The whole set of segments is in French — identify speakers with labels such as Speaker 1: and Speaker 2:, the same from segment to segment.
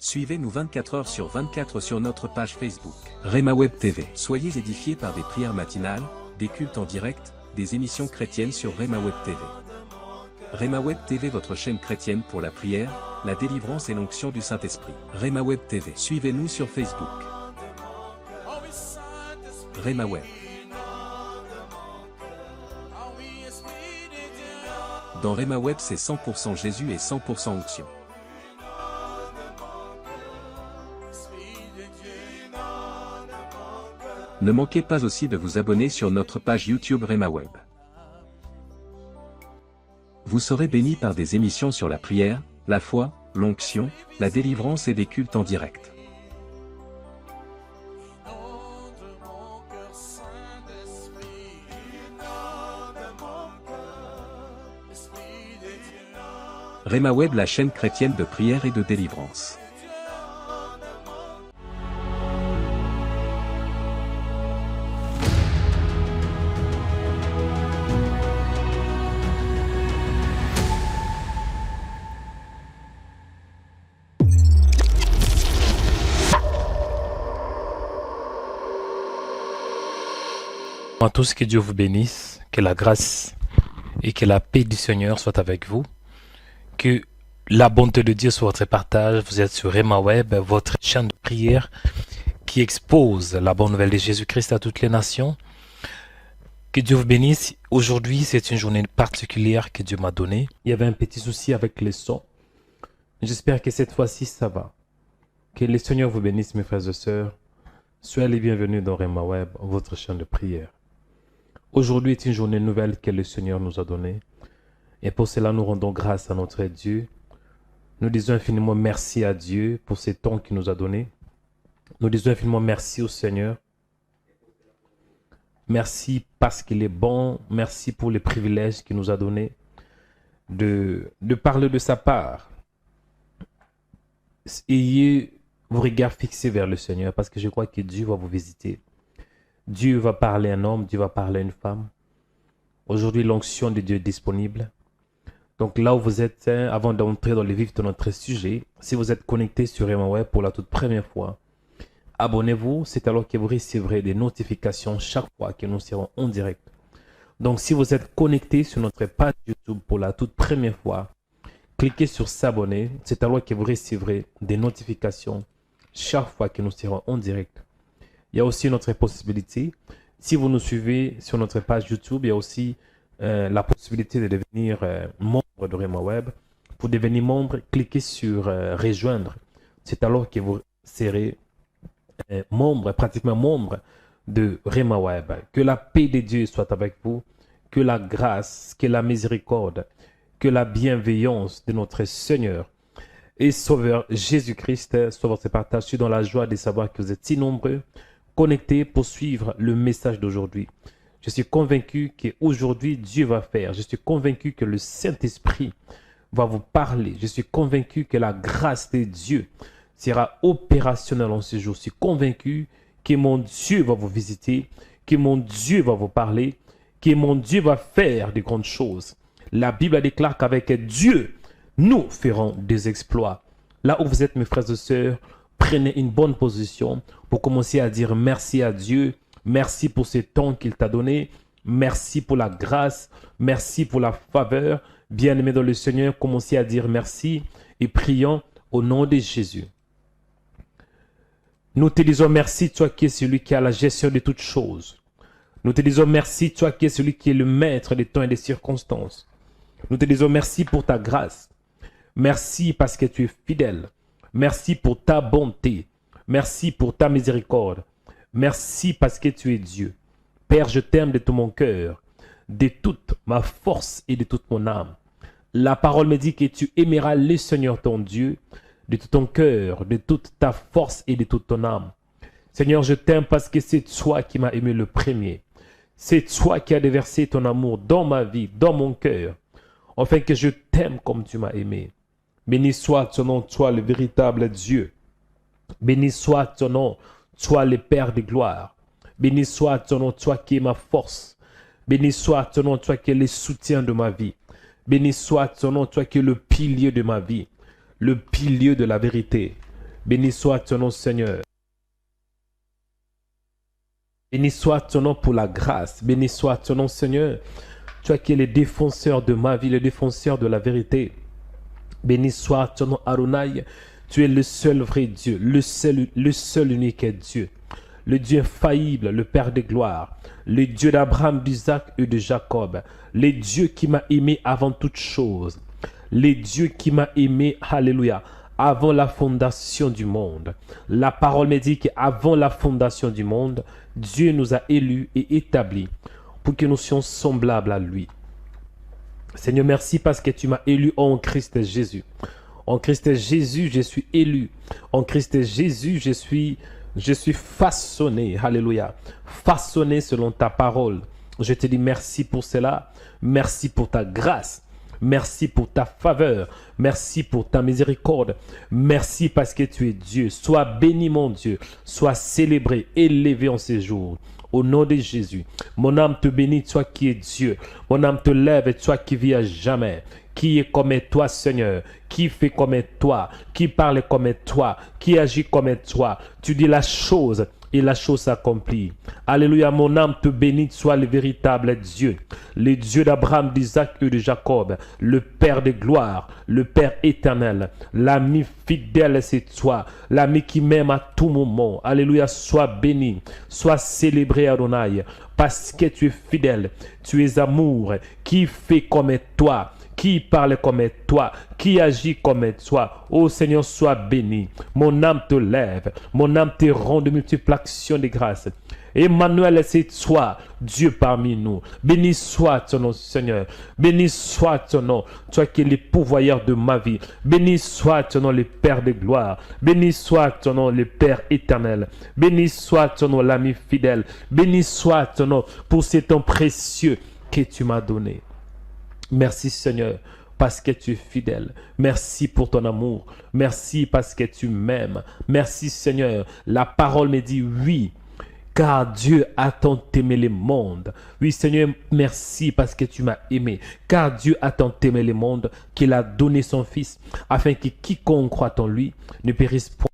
Speaker 1: Suivez-nous 24 heures sur 24 sur notre page Facebook. Rema Web TV. Soyez édifiés par des prières matinales, des cultes en direct, des émissions chrétiennes sur Rema Web TV. Rema Web TV, votre chaîne chrétienne pour la prière, la délivrance et l'onction du Saint-Esprit. Rema Web TV. Suivez-nous sur Facebook. Rema Web. Dans Rema Web, c'est 100% Jésus et 100% onction. Ne manquez pas aussi de vous abonner sur notre page YouTube Rema Web. Vous serez bénis par des émissions sur la prière, la foi, l'onction, la délivrance et des cultes en direct. Rema Web, la chaîne chrétienne de prière et de délivrance.
Speaker 2: À tous, que Dieu vous bénisse, que la grâce et que la paix du Seigneur soient avec vous, que la bonté de Dieu soit votre partage. Vous êtes sur Rema Web, votre chaîne de prière qui expose la bonne nouvelle de Jésus-Christ à toutes les nations. Que Dieu vous bénisse. Aujourd'hui, c'est une journée particulière que Dieu m'a donnée. Il y avait un petit souci avec le son. J'espère que cette fois-ci, ça va. Que le Seigneur vous bénisse, mes frères et sœurs. Soyez les bienvenus dans Rema Web, votre chaîne de prière. Aujourd'hui est une journée nouvelle que le Seigneur nous a donnée. Et pour cela, nous rendons grâce à notre Dieu. Nous disons infiniment merci à Dieu pour ces temps qu'il nous a donnés. Nous disons infiniment merci au Seigneur. Merci parce qu'il est bon. Merci pour les privilèges qu'il nous a donnés de parler de sa part. Ayez vos regards fixés vers le Seigneur parce que je crois que Dieu va vous visiter. Dieu va parler à un homme, Dieu va parler à une femme. Aujourd'hui, l'onction de Dieu est disponible. Donc là où vous êtes, avant d'entrer dans le vif de notre sujet, si vous êtes connecté sur Rema Web pour la toute première fois, abonnez-vous, c'est alors que vous recevrez des notifications chaque fois que nous serons en direct. Donc si vous êtes connecté sur notre page YouTube pour la toute première fois, cliquez sur s'abonner, c'est alors que vous recevrez des notifications chaque fois que nous serons en direct. Il y a aussi une autre possibilité. Si vous nous suivez sur notre page YouTube, il y a aussi la possibilité de devenir membre de Rema Web. Pour devenir membre, cliquez sur rejoindre. C'est alors que vous serez pratiquement membre de Rema Web. Que la paix de Dieu soit avec vous. Que la grâce, que la miséricorde, que la bienveillance de notre Seigneur et Sauveur Jésus-Christ soit votre partage. Je suis dans la joie de savoir que vous êtes si nombreux connectés pour suivre le message d'aujourd'hui. Je suis convaincu qu'aujourd'hui, Dieu va faire. Je suis convaincu que le Saint-Esprit va vous parler. Je suis convaincu que la grâce de Dieu sera opérationnelle en ce jour. Je suis convaincu que mon Dieu va vous visiter, que mon Dieu va vous parler, que mon Dieu va faire de grandes choses. La Bible déclare qu'avec Dieu, nous ferons des exploits. Là où vous êtes, mes frères et sœurs, prenez une bonne position pour commencer à dire merci à Dieu. Merci pour ce temps qu'il t'a donné. Merci pour la grâce. Merci pour la faveur. Bien-aimés dans le Seigneur, commencez à dire merci et prions au nom de Jésus. Nous te disons merci, toi qui es celui qui a la gestion de toutes choses. Nous te disons merci, toi qui es celui qui est le maître des temps et des circonstances. Nous te disons merci pour ta grâce. Merci parce que tu es fidèle. Merci pour ta bonté. Merci pour ta miséricorde. Merci parce que tu es Dieu. Père, je t'aime de tout mon cœur, de toute ma force et de toute mon âme. La parole me dit que tu aimeras le Seigneur ton Dieu de tout ton cœur, de toute ta force et de toute ton âme. Seigneur, je t'aime parce que c'est toi qui m'as aimé le premier. C'est toi qui as déversé ton amour dans ma vie, dans mon cœur, afin que je t'aime comme tu m'as aimé. Béni soit ton nom, toi le véritable Dieu. Béni soit ton nom, toi le Père de gloire. Béni soit ton nom, toi qui es ma force. Béni soit ton nom, toi qui es le soutien de ma vie. Béni soit ton nom, toi qui es le pilier de ma vie, le pilier de la vérité, Béni soit ton nom, Seigneur. Béni soit ton nom pour la grâce. Béni soit ton nom, Seigneur. Toi qui es le défenseur de ma vie, le défenseur de la vérité. Béni soit ton nom, Adonai. Tu es le seul vrai Dieu, le seul unique Dieu. Le Dieu infaillible, le Père de gloire. Le Dieu d'Abraham, d'Isaac et de Jacob. Le Dieu qui m'a aimé avant toute chose. Le Dieu qui m'a aimé, alléluia, avant la fondation du monde. La parole me dit qu'avant la fondation du monde, Dieu nous a élus et établis pour que nous soyons semblables à lui. Seigneur, merci parce que tu m'as élu en Christ Jésus. En Christ Jésus, je suis élu. En Christ Jésus, je suis façonné. Alléluia. Façonné selon ta parole. Je te dis merci pour cela. Merci pour ta grâce. Merci pour ta faveur. Merci pour ta miséricorde. Merci parce que tu es Dieu. Sois béni, mon Dieu. Sois célébré, élevé en ces jours. Au nom de Jésus. Mon âme te bénit, toi qui es Dieu. Mon âme te lève, toi qui vis à jamais. Qui est comme toi, Seigneur? Qui fait comme toi? Qui parle comme toi? Qui agit comme toi? Tu dis la chose et la chose s'accomplit. Alléluia, mon âme te bénit, sois le véritable Dieu. Le Dieu d'Abraham, d'Isaac et de Jacob. Le Père de gloire, le Père éternel. L'ami fidèle, c'est toi. L'ami qui m'aime à tout moment. Alléluia, sois béni. Sois célébré, Adonai. Parce que tu es fidèle. Tu es amour. Qui fait comme toi? Qui parle comme toi, qui agit comme toi. Ô Seigneur, sois béni. Mon âme te lève, mon âme te rend de multiples actions de grâce. Emmanuel, c'est toi, Dieu parmi nous. Béni soit ton nom, Seigneur. Béni soit ton nom, toi qui es le pourvoyeur de ma vie. Béni soit ton nom, le Père de gloire. Béni soit ton nom, le Père éternel. Béni soit ton nom, l'ami fidèle. Béni soit ton nom pour ce temps précieux que tu m'as donné. Merci Seigneur parce que tu es fidèle. Merci pour ton amour. Merci parce que tu m'aimes. Merci Seigneur. La parole me dit oui. Car Dieu a tant aimé le monde. Oui Seigneur, merci parce que tu m'as aimé. Car Dieu a tant aimé le monde qu'il a donné son Fils afin que quiconque croit en lui ne périsse point,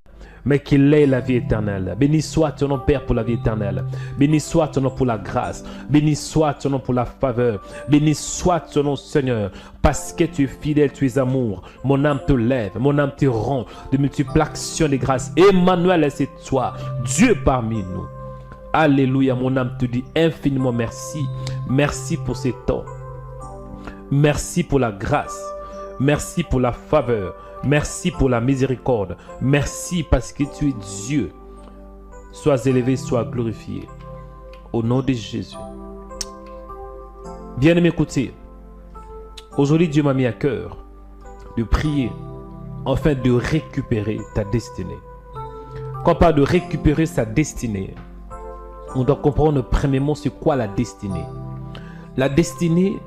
Speaker 2: mais qu'il ait la vie éternelle. Béni soit ton nom, Père, pour la vie éternelle. Béni soit ton nom pour la grâce. Béni soit ton nom pour la faveur. Béni soit ton nom, Seigneur, parce que tu es fidèle, tu es amour. Mon âme te lève, mon âme te rend de multiples actions de grâce. Emmanuel, c'est toi, Dieu parmi nous. Alléluia, mon âme te dit infiniment merci. Merci pour ces temps. Merci pour la grâce. Merci pour la faveur. Merci pour la miséricorde. Merci parce que tu es Dieu. Sois élevé, sois glorifié. Au nom de Jésus. Bien-aimé, écoutez. Aujourd'hui, Dieu m'a mis à cœur de prier afin de récupérer ta destinée. Quand on parle de récupérer sa destinée, on doit comprendre premièrement c'est quoi la destinée. La destinée,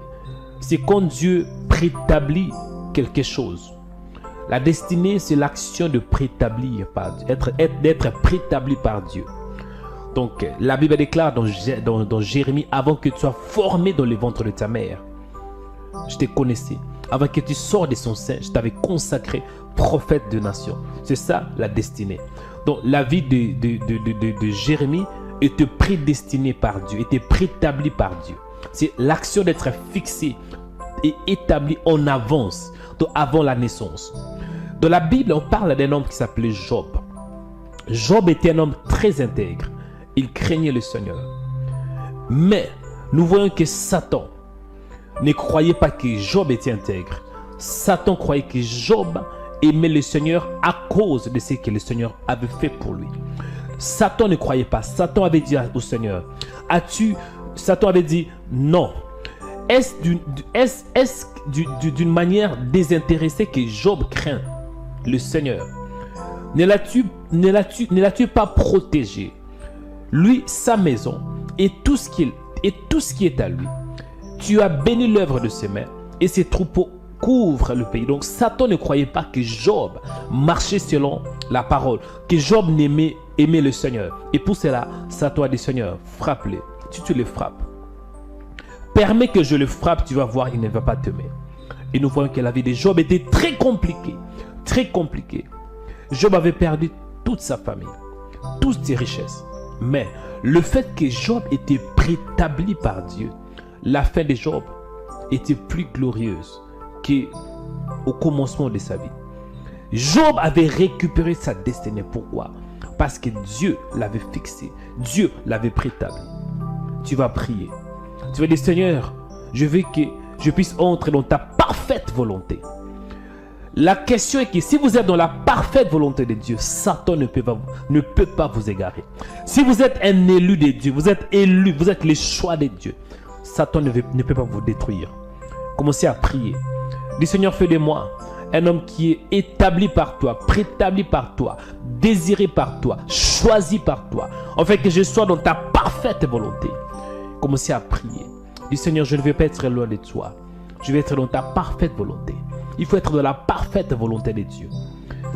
Speaker 2: c'est quand Dieu préétablit quelque chose. La destinée, c'est l'action de préétablir par Dieu, d'être préétabli par Dieu. Donc, la Bible déclare dans Jérémie, avant que tu sois formé dans le ventre de ta mère, je te connaissais. Avant que tu sors de son sein, je t'avais consacré prophète de nation. C'est ça la destinée. Donc, la vie de Jérémie était prédestinée par Dieu, était préétablie par Dieu. C'est l'action d'être fixé et établi en avance, donc avant la naissance. Dans la Bible, on parle d'un homme qui s'appelait Job. Job était un homme très intègre. Il craignait le Seigneur. Mais nous voyons que Satan ne croyait pas que Job était intègre. Satan croyait que Job aimait le Seigneur à cause de ce que le Seigneur avait fait pour lui. Satan ne croyait pas. Satan avait dit au Seigneur, Satan avait dit non. Est-ce d'une manière désintéressée que Job craint le Seigneur? Ne l'as-tu pas protégé, lui, sa maison et tout ce qui est à lui? Tu as béni l'œuvre de ses mains et ses troupeaux couvrent le pays. Donc Satan ne croyait pas que Job marchait selon la parole, que Job aimait le Seigneur. Et pour cela, Satan a dit, Seigneur, frappe-le. Si tu le frappes, permets que je le frappe, tu vas voir, il ne va pas t'aimer. Et nous voyons que la vie de Job était très compliquée. Très compliquée. Job avait perdu toute sa famille, toutes ses richesses. Mais le fait que Job était préétabli par Dieu, la fin de Job était plus glorieuse qu'au commencement de sa vie. Job avait récupéré sa destinée. Pourquoi? Parce que Dieu l'avait fixé. Dieu l'avait préétabli. Tu vas prier. Tu vas dire, Seigneur, je veux que je puisse entrer dans ta parfaite volonté. La question est que si vous êtes dans la parfaite volonté de Dieu, Satan ne peut pas vous égarer. Si vous êtes un élu de Dieu, vous êtes élu, vous êtes les choix de Dieu, Satan ne peut pas vous détruire. Commencez à prier. Dis, Seigneur, fais de moi un homme qui est établi par toi, préétabli par toi, désiré par toi, choisi par toi, afin que je sois dans ta parfaite volonté. Commencez à prier. Dis, Seigneur, je ne veux pas être loin de toi. Je vais être dans ta parfaite volonté. Il faut être dans la parfaite volonté de Dieu.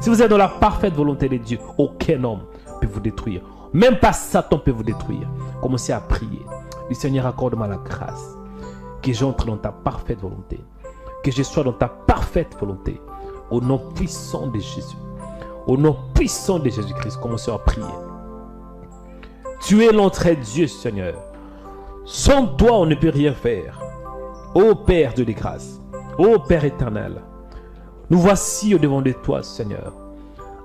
Speaker 2: Si vous êtes dans la parfaite volonté de Dieu, aucun homme peut vous détruire. Même pas Satan peut vous détruire. Commencez à prier. Dis, Seigneur, accorde-moi la grâce. Que j'entre dans ta parfaite volonté. Que je sois dans ta parfaite volonté. Au nom puissant de Jésus. Au nom puissant de Jésus-Christ, commencez à prier. Tu es l'entrée de Dieu, Seigneur. Sans toi, on ne peut rien faire. Ô Père de grâce, ô Père éternel, nous voici au devant de toi, Seigneur,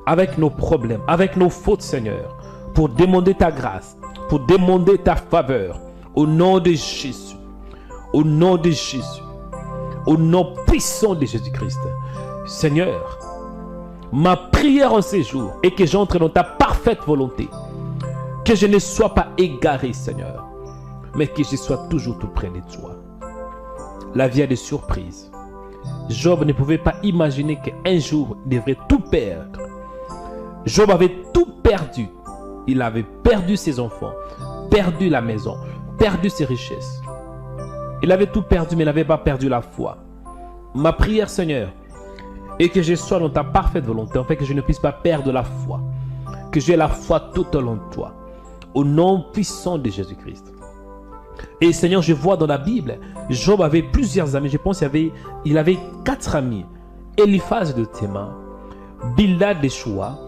Speaker 2: avec nos problèmes, avec nos fautes, Seigneur, pour demander ta grâce, pour demander ta faveur, au nom de Jésus, au nom de Jésus, au nom puissant de Jésus-Christ. Seigneur, ma prière en ces jours est que j'entre dans ta parfaite volonté, que je ne sois pas égaré, Seigneur, mais que je sois toujours tout près de toi. La vie a des surprises. Job ne pouvait pas imaginer qu'un jour il devrait tout perdre. Job avait tout perdu. Il avait perdu ses enfants, perdu la maison, perdu ses richesses. Il avait tout perdu, mais il n'avait pas perdu la foi. Ma prière, Seigneur, est que je sois dans ta parfaite volonté, afin que je ne puisse pas perdre la foi, que j'ai la foi tout au long de toi, au nom puissant de Jésus-Christ. Et Seigneur, je vois dans la Bible, Job avait plusieurs amis. Je pense qu'il avait 4 amis. Eliphaz de Théman, Bildad de Shoua,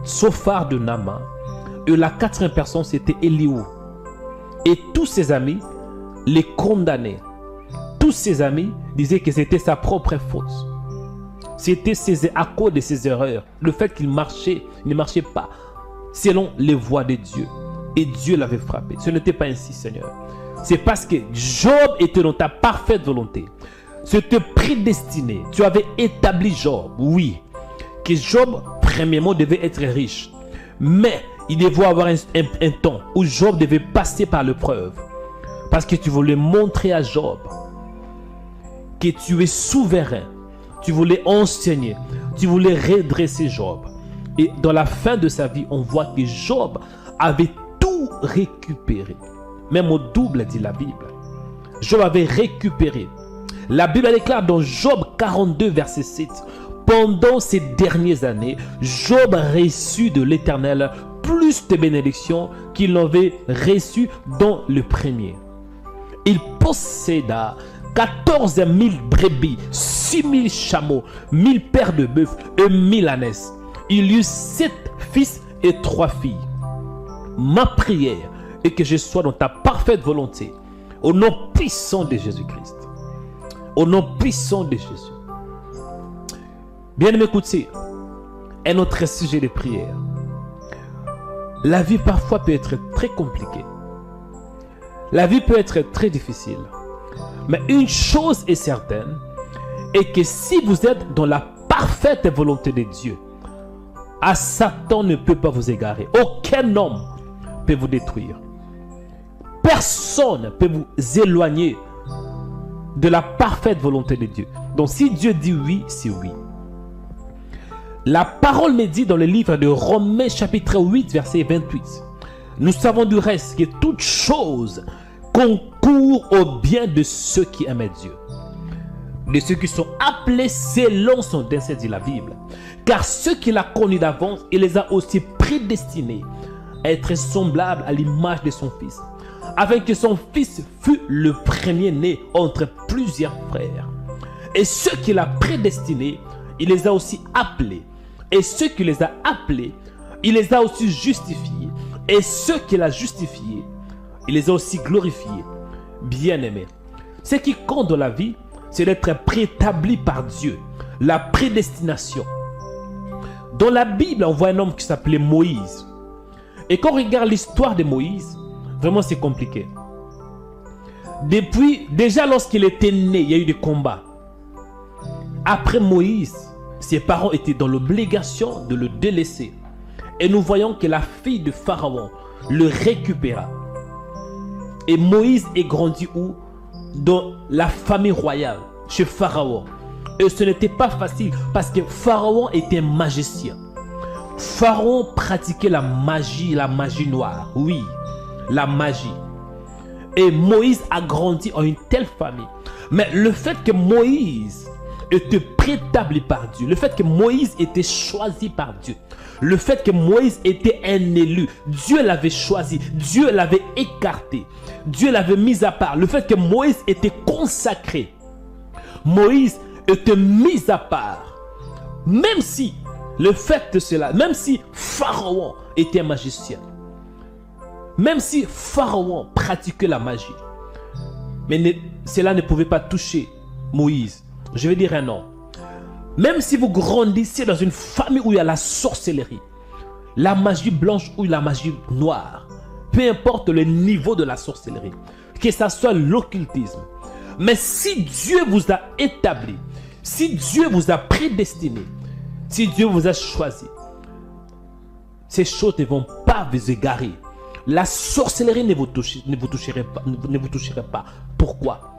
Speaker 2: Sophar de Nama. Et la 4e personne, c'était Eliou. Et tous ses amis les condamnaient. Tous ses amis disaient que c'était sa propre faute. C'était à cause de ses erreurs. Le fait qu'il ne marchait pas selon les voies de Dieu. Et Dieu l'avait frappé. Ce n'était pas ainsi, Seigneur. C'est parce que Job était dans ta parfaite volonté. C'était prédestiné. Tu avais établi Job, oui. Que Job, premièrement, devait être riche. Mais il devait avoir un temps où Job devait passer par l'épreuve. Parce que tu voulais montrer à Job que tu es souverain. Tu voulais enseigner. Tu voulais redresser Job. Et dans la fin de sa vie, on voit que Job avait tout récupéré. Même au double, dit la Bible. Job avait récupéré. La Bible déclare dans Job 42, verset 7. Pendant ces dernières années, Job reçut de l'Éternel plus de bénédictions qu'il n'avait reçu dans le premier. Il posséda 14 000 brebis, 6 000 chameaux, 1000 paires de bœufs et 1000 ânesses. Il eut 7 fils et 3 filles. Ma prière et que je sois dans ta parfaite volonté, au nom puissant de Jésus-Christ. Au nom puissant de Jésus. Bien-aimé, écoutez, un autre sujet de prière. La vie parfois peut être très compliquée. La vie peut être très difficile. Mais une chose est certaine, est que si vous êtes dans la parfaite volonté de Dieu, Satan ne peut pas vous égarer. Aucun homme peut vous détruire. Personne ne peut vous éloigner de la parfaite volonté de Dieu. Donc si Dieu dit oui, c'est oui. La parole me dit dans le livre de Romains chapitre 8 verset 28. Nous savons du reste que toute chose concourt au bien de ceux qui aiment Dieu. De ceux qui sont appelés selon son dessein, dit la Bible. Car ceux qu'il a connus d'avance, il les a aussi prédestinés à être semblables à l'image de son Fils, afin que son Fils fût le premier-né entre plusieurs frères. Et ceux qu'il a prédestinés, il les a aussi appelés. Et ceux qui les a appelés, il les a aussi justifiés. Et ceux qu'il a justifiés, il les a aussi glorifiés. Bien-aimés, ce qui compte dans la vie, c'est d'être préétabli par Dieu. La prédestination. Dans la Bible, on voit un homme qui s'appelait Moïse. Et quand on regarde l'histoire de Moïse, vraiment c'est compliqué. Déjà lorsqu'il était né, il y a eu des combats. Après Moïse, ses parents étaient dans l'obligation de le délaisser. Et nous voyons que la fille de Pharaon le récupéra. Et Moïse est grandi où? Dans la famille royale, chez Pharaon. Et ce n'était pas facile parce que Pharaon était un magicien. Pharaon pratiquait la magie noire. Oui, la magie. Et Moïse a grandi en une telle famille. Mais le fait que Moïse était préétabli par Dieu, le fait que Moïse était choisi par Dieu, le fait que Moïse était un élu, Dieu l'avait choisi, Dieu l'avait écarté, Dieu l'avait mis à part, le fait que Moïse était consacré, Moïse était mis à part, même si le fait de cela, même si Pharaon était un magicien, même si Pharaon pratiquait la magie, mais cela ne pouvait pas toucher Moïse. Je vais dire un nom. Même si vous grandissez dans une famille où il y a la sorcellerie, la magie blanche ou la magie noire, peu importe le niveau de la sorcellerie, que ce soit l'occultisme, mais si Dieu vous a établi, si Dieu vous a prédestiné, si Dieu vous a choisi, ces choses ne vont pas vous égarer. La sorcellerie ne vous toucherait pas. Pourquoi?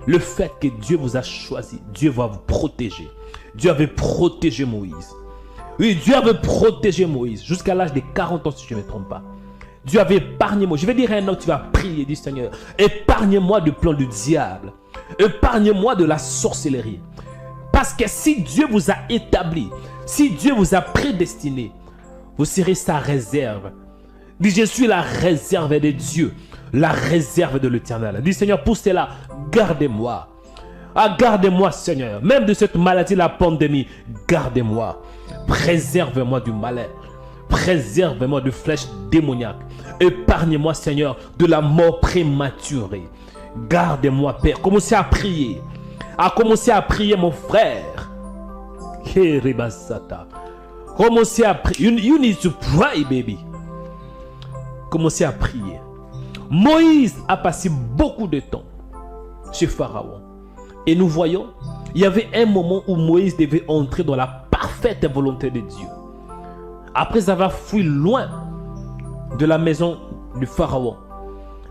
Speaker 2: Le fait que Dieu vous a choisi, Dieu va vous protéger. Dieu avait protégé Moïse. Oui, Dieu avait protégé Moïse jusqu'à l'âge de 40 ans, si je ne me trompe pas. Dieu avait épargné Moïse. Je vais dire à un homme, tu vas prier, dis Seigneur, épargne-moi du plan du diable. Épargne-moi de la sorcellerie. Parce que si Dieu vous a établi, si Dieu vous a prédestiné, vous serez sa réserve. Dis, je suis la réserve de Dieu, la réserve de l'Éternel. Dis, Seigneur, pour cela, gardez-moi. Ah, gardez-moi, Seigneur. Même de cette maladie, la pandémie, gardez-moi. Préservez-moi du malheur. Préservez-moi de flèches démoniaques. Épargnez-moi, Seigneur, de la mort prématurée. Gardez-moi, Père. Commencez à prier. Commencez à prier, mon frère. Commencez à prier. You need to pray, baby. Commencez à prier. Moïse a passé beaucoup de temps chez Pharaon. Et nous voyons, il y avait un moment où Moïse devait entrer dans la parfaite volonté de Dieu. Après avoir fui loin de la maison du Pharaon,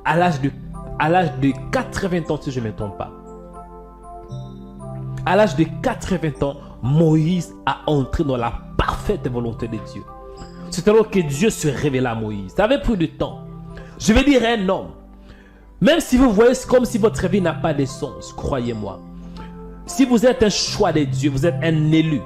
Speaker 2: à l'âge de 80 ans, si je ne me trompe pas. À l'âge de 80 ans, Moïse a entré dans la parfaite volonté de Dieu. C'est alors que Dieu se révéla à Moïse. Ça avait pris du temps. Je vais dire à un homme, même si vous voyez comme si votre vie n'a pas de sens, croyez-moi. Si vous êtes un choix de Dieu, vous êtes un élu,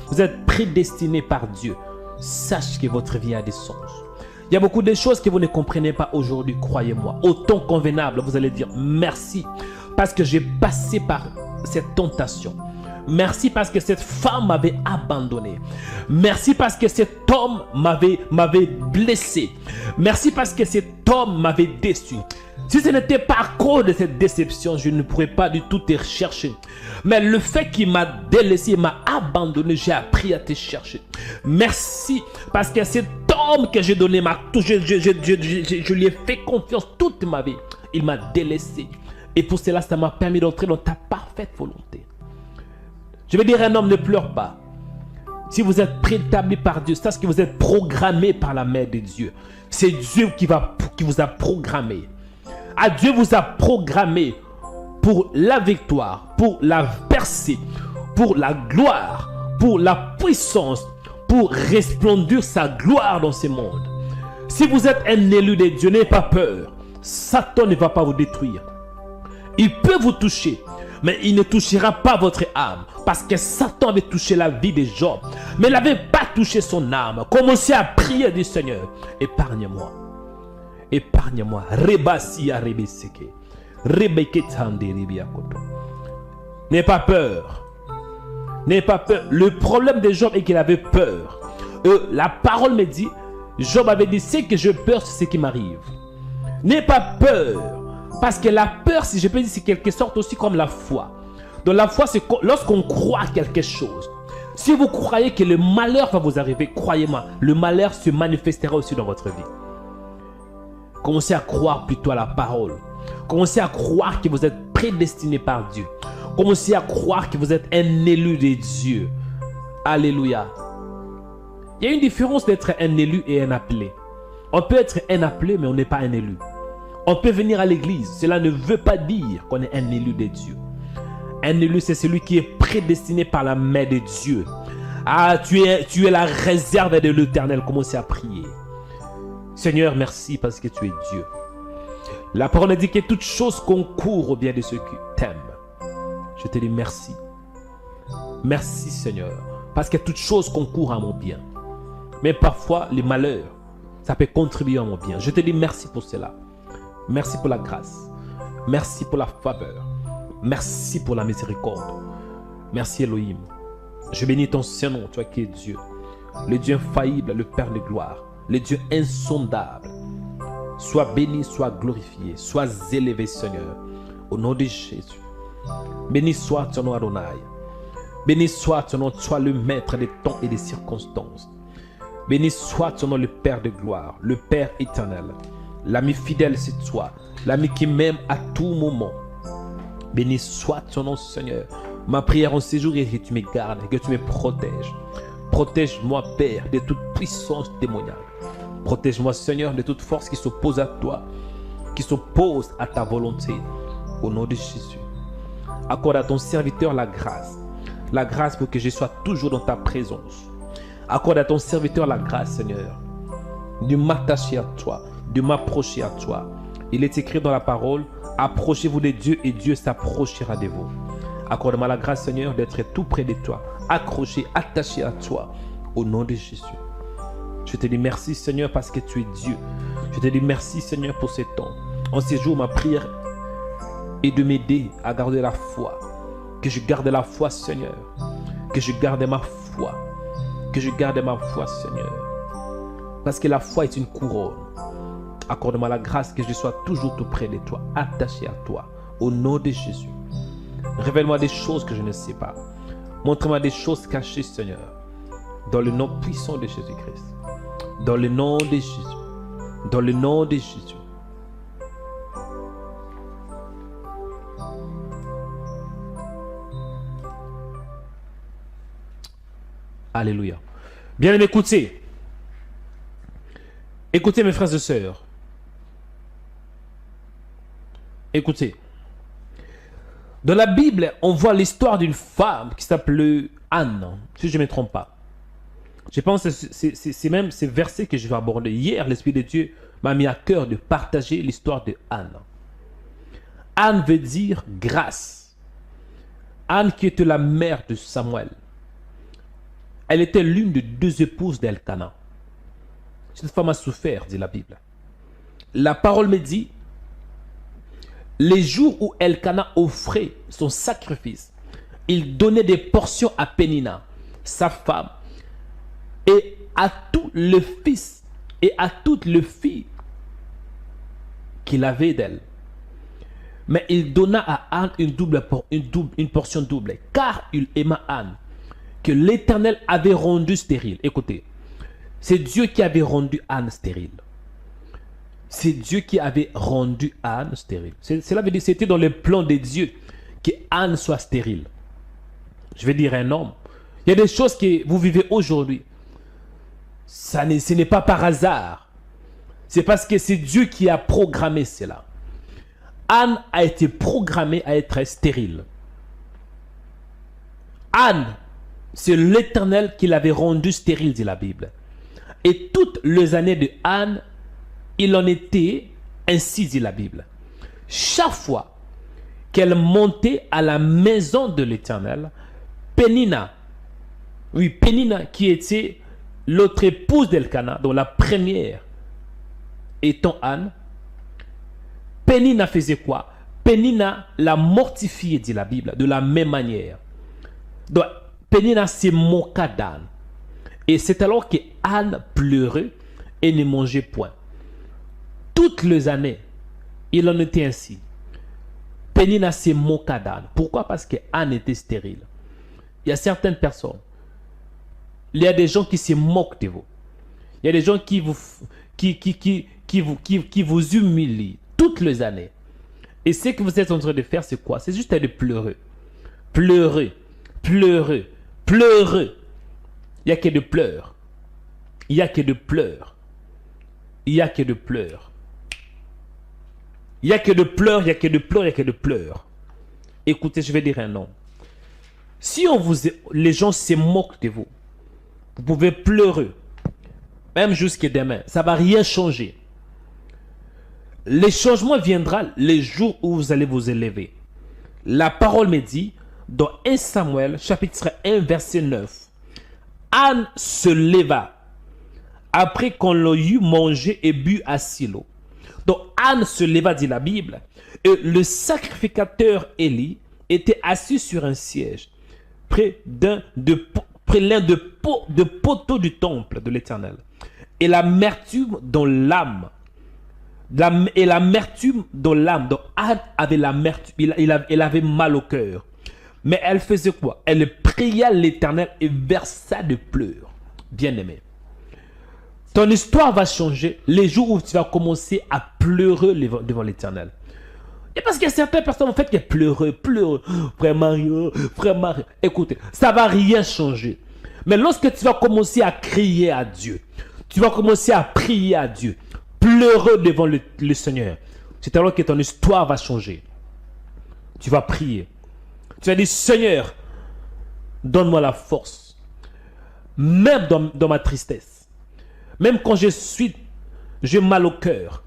Speaker 2: vous êtes prédestiné par Dieu, sachez que votre vie a des sens. Il y a beaucoup de choses que vous ne comprenez pas aujourd'hui, croyez-moi. Au temps convenable, vous allez dire merci parce que j'ai passé par cette tentation. Merci parce que cette femme m'avait abandonné. Merci parce que cet homme m'avait blessé. Merci parce que cet homme m'avait déçu. Si ce n'était pas à cause de cette déception, je ne pourrais pas du tout te chercher. Mais le fait qu'il m'a délaissé, il m'a abandonné, j'ai appris à te chercher. Merci parce que cet homme que j'ai donné, je lui ai fait confiance toute ma vie. Il m'a délaissé. Et pour cela, ça m'a permis d'entrer dans ta parfaite volonté. Je vais dire à un homme, ne pleure pas. Si vous êtes préétabli par Dieu, sachez que vous êtes programmé par la main de Dieu. C'est Dieu qui vous a programmé. Dieu vous a programmé pour la victoire, pour la percée, pour la gloire, pour la puissance, pour resplendir sa gloire dans ce monde. Si vous êtes un élu de Dieu, n'ayez pas peur. Satan ne va pas vous détruire. Il peut vous toucher, mais il ne touchera pas votre âme. Parce que Satan avait touché la vie de Job, mais il n'avait pas touché son âme. Commencez à prier du Seigneur. Épargne-moi. Épargne-moi. N'aie pas peur. N'aie pas peur. Le problème de Job est qu'il avait peur. La parole me dit, Job avait dit, c'est que je peur sur ce qui m'arrive. N'aie pas peur. Parce que la peur, si je peux dire, c'est quelque sorte aussi comme la foi. Donc la foi, c'est lorsqu'on croit à quelque chose. Si vous croyez que le malheur va vous arriver, croyez-moi, le malheur se manifestera aussi dans votre vie. Commencez à croire plutôt à la parole. Commencez à croire que vous êtes prédestiné par Dieu. Commencez à croire que vous êtes un élu de Dieu. Alléluia. Il y a une différence d'être un élu et un appelé. On peut être un appelé, mais on n'est pas un élu. On peut venir à l'église. Cela ne veut pas dire qu'on est un élu de Dieu. Un élu, c'est celui qui est prédestiné par la main de Dieu. Ah, tu es la réserve de l'Éternel. Commencez à prier. Seigneur, merci parce que tu es Dieu. La parole dit que toute chose concourt au bien de ceux qui t'aiment. Je te dis merci. Merci Seigneur. Parce que toute chose concourt à mon bien. Mais parfois, les malheurs, ça peut contribuer à mon bien. Je te dis merci pour cela. Merci pour la grâce. Merci pour la faveur. Merci pour la miséricorde. Merci Elohim. Je bénis ton Saint-Nom, toi qui es Dieu. Le Dieu infaillible, le Père de gloire. Le Dieu insondable. Sois béni, sois glorifié, sois élevé Seigneur. Au nom de Jésus. Béni soit ton nom Adonai. Béni soit ton nom, toi le maître des temps et des circonstances. Béni soit ton nom le Père de gloire, le Père éternel. L'ami fidèle c'est toi, l'ami qui m'aime à tout moment. Béni soit ton nom Seigneur. Ma prière en séjour est que tu me gardes et que tu me protèges. Protège-moi Père de toute puissance démoniaque. Protège-moi Seigneur de toute force qui s'oppose à toi, qui s'oppose à ta volonté. Au nom de Jésus. Accorde à ton serviteur la grâce pour que je sois toujours dans ta présence. Accorde à ton serviteur la grâce Seigneur, de m'attacher à toi, de m'approcher à toi. Il est écrit dans la parole, approchez-vous de Dieu et Dieu s'approchera de vous. Accorde-moi la grâce Seigneur d'être tout près de toi, accroché, attaché à toi, au nom de Jésus. Je te dis merci Seigneur parce que tu es Dieu. Je te dis merci Seigneur pour ce temps. En ces jours, ma prière est de m'aider à garder la foi. Que je garde la foi Seigneur. Que je garde ma foi. Que je garde ma foi Seigneur. Parce que la foi est une couronne. Accorde-moi la grâce que je sois toujours tout près de toi, attaché à toi. Au nom de Jésus. Révèle-moi des choses que je ne sais pas. Montre-moi des choses cachées Seigneur. Dans le nom puissant de Jésus-Christ. Dans le nom de Jésus. Dans le nom de Jésus. Alléluia. Bien aimé, écoutez. Écoutez mes frères et sœurs. Écoutez. Dans la Bible, on voit l'histoire d'une femme qui s'appelait Anne, si je ne me trompe pas. Je pense que c'est même ces versets que je vais aborder. Hier, l'Esprit de Dieu m'a mis à cœur de partager l'histoire de Anne. Anne veut dire grâce. Anne qui était la mère de Samuel. Elle était l'une des deux épouses d'Elkana. Cette femme a souffert, dit la Bible. La parole me dit, les jours où Elkana offrait son sacrifice, il donnait des portions à Pénina, sa femme, et à tous les fils et à toutes les filles qu'il avait d'elle. Mais il donna à Anne une portion double, car il aima Anne, que l'Éternel avait rendu stérile. Écoutez, c'est Dieu qui avait rendu Anne stérile. C'est Dieu qui avait rendu Anne stérile. Cela veut dire que c'était dans le plan de Dieu que Anne soit stérile. Je vais dire un homme. Il y a des choses que vous vivez aujourd'hui. Ce n'est pas par hasard. C'est parce que c'est Dieu qui a programmé cela. Anne a été programmée à être stérile. Anne, c'est l'Éternel qui l'avait rendue stérile, dit la Bible. Et toutes les années de Anne, il en était ainsi, dit la Bible. Chaque fois qu'elle montait à la maison de l'Éternel, Pénina qui était l'autre épouse d'Elkana, dont la première étant Anne, Pénina faisait quoi? Pénina la mortifiait, dit la Bible, de la même manière. Donc, Pénina se moqua d'Anne. Et c'est alors que Anne pleurait et ne mangeait point. Toutes les années, il en était ainsi. Pénina se moqua d'Anne. Pourquoi? Parce que Anne était stérile. Il y a certaines personnes, il y a des gens qui se moquent de vous. Il y a des gens qui vous humilient toutes les années. Et ce que vous êtes en train de faire, c'est quoi? C'est juste de pleurer. Pleurer, pleurer, pleurer. Il n'y a que de pleurs. Il n'y a que de pleurs. Il n'y a que de pleurs. Il n'y a que de pleurs, il n'y a que de pleurs, il n'y a que de pleurs. Écoutez, je vais dire un nom. Si les gens se moquent de vous, vous pouvez pleurer. Même jusqu'à demain. Ça ne va rien changer. Le changement viendra les jours où vous allez vous élever. La parole me dit, dans 1 Samuel, chapitre 1, verset 9, Anne se leva après qu'on l'eut mangé et bu à Silo. Donc Anne se leva, dit la Bible, et le sacrificateur Élie était assis sur un siège près l'un de poteaux du temple de l'Éternel. Et l'amertume dans l'âme, donc Anne avait l'amertume, elle avait mal au cœur. Mais elle faisait quoi? Elle pria l'Éternel et versa de pleurs. Bien-aimé, ton histoire va changer les jours où tu vas commencer à pleurer devant l'Éternel. Et parce qu'il y a certaines personnes en fait qui pleurent. Frère Mario. Écoutez, ça ne va rien changer. Mais lorsque tu vas commencer à crier à Dieu, tu vas commencer à prier à Dieu, pleurer devant le Seigneur, c'est alors que ton histoire va changer. Tu vas prier. Tu vas dire, Seigneur, donne-moi la force. Même dans ma tristesse. Même quand j'ai mal au cœur,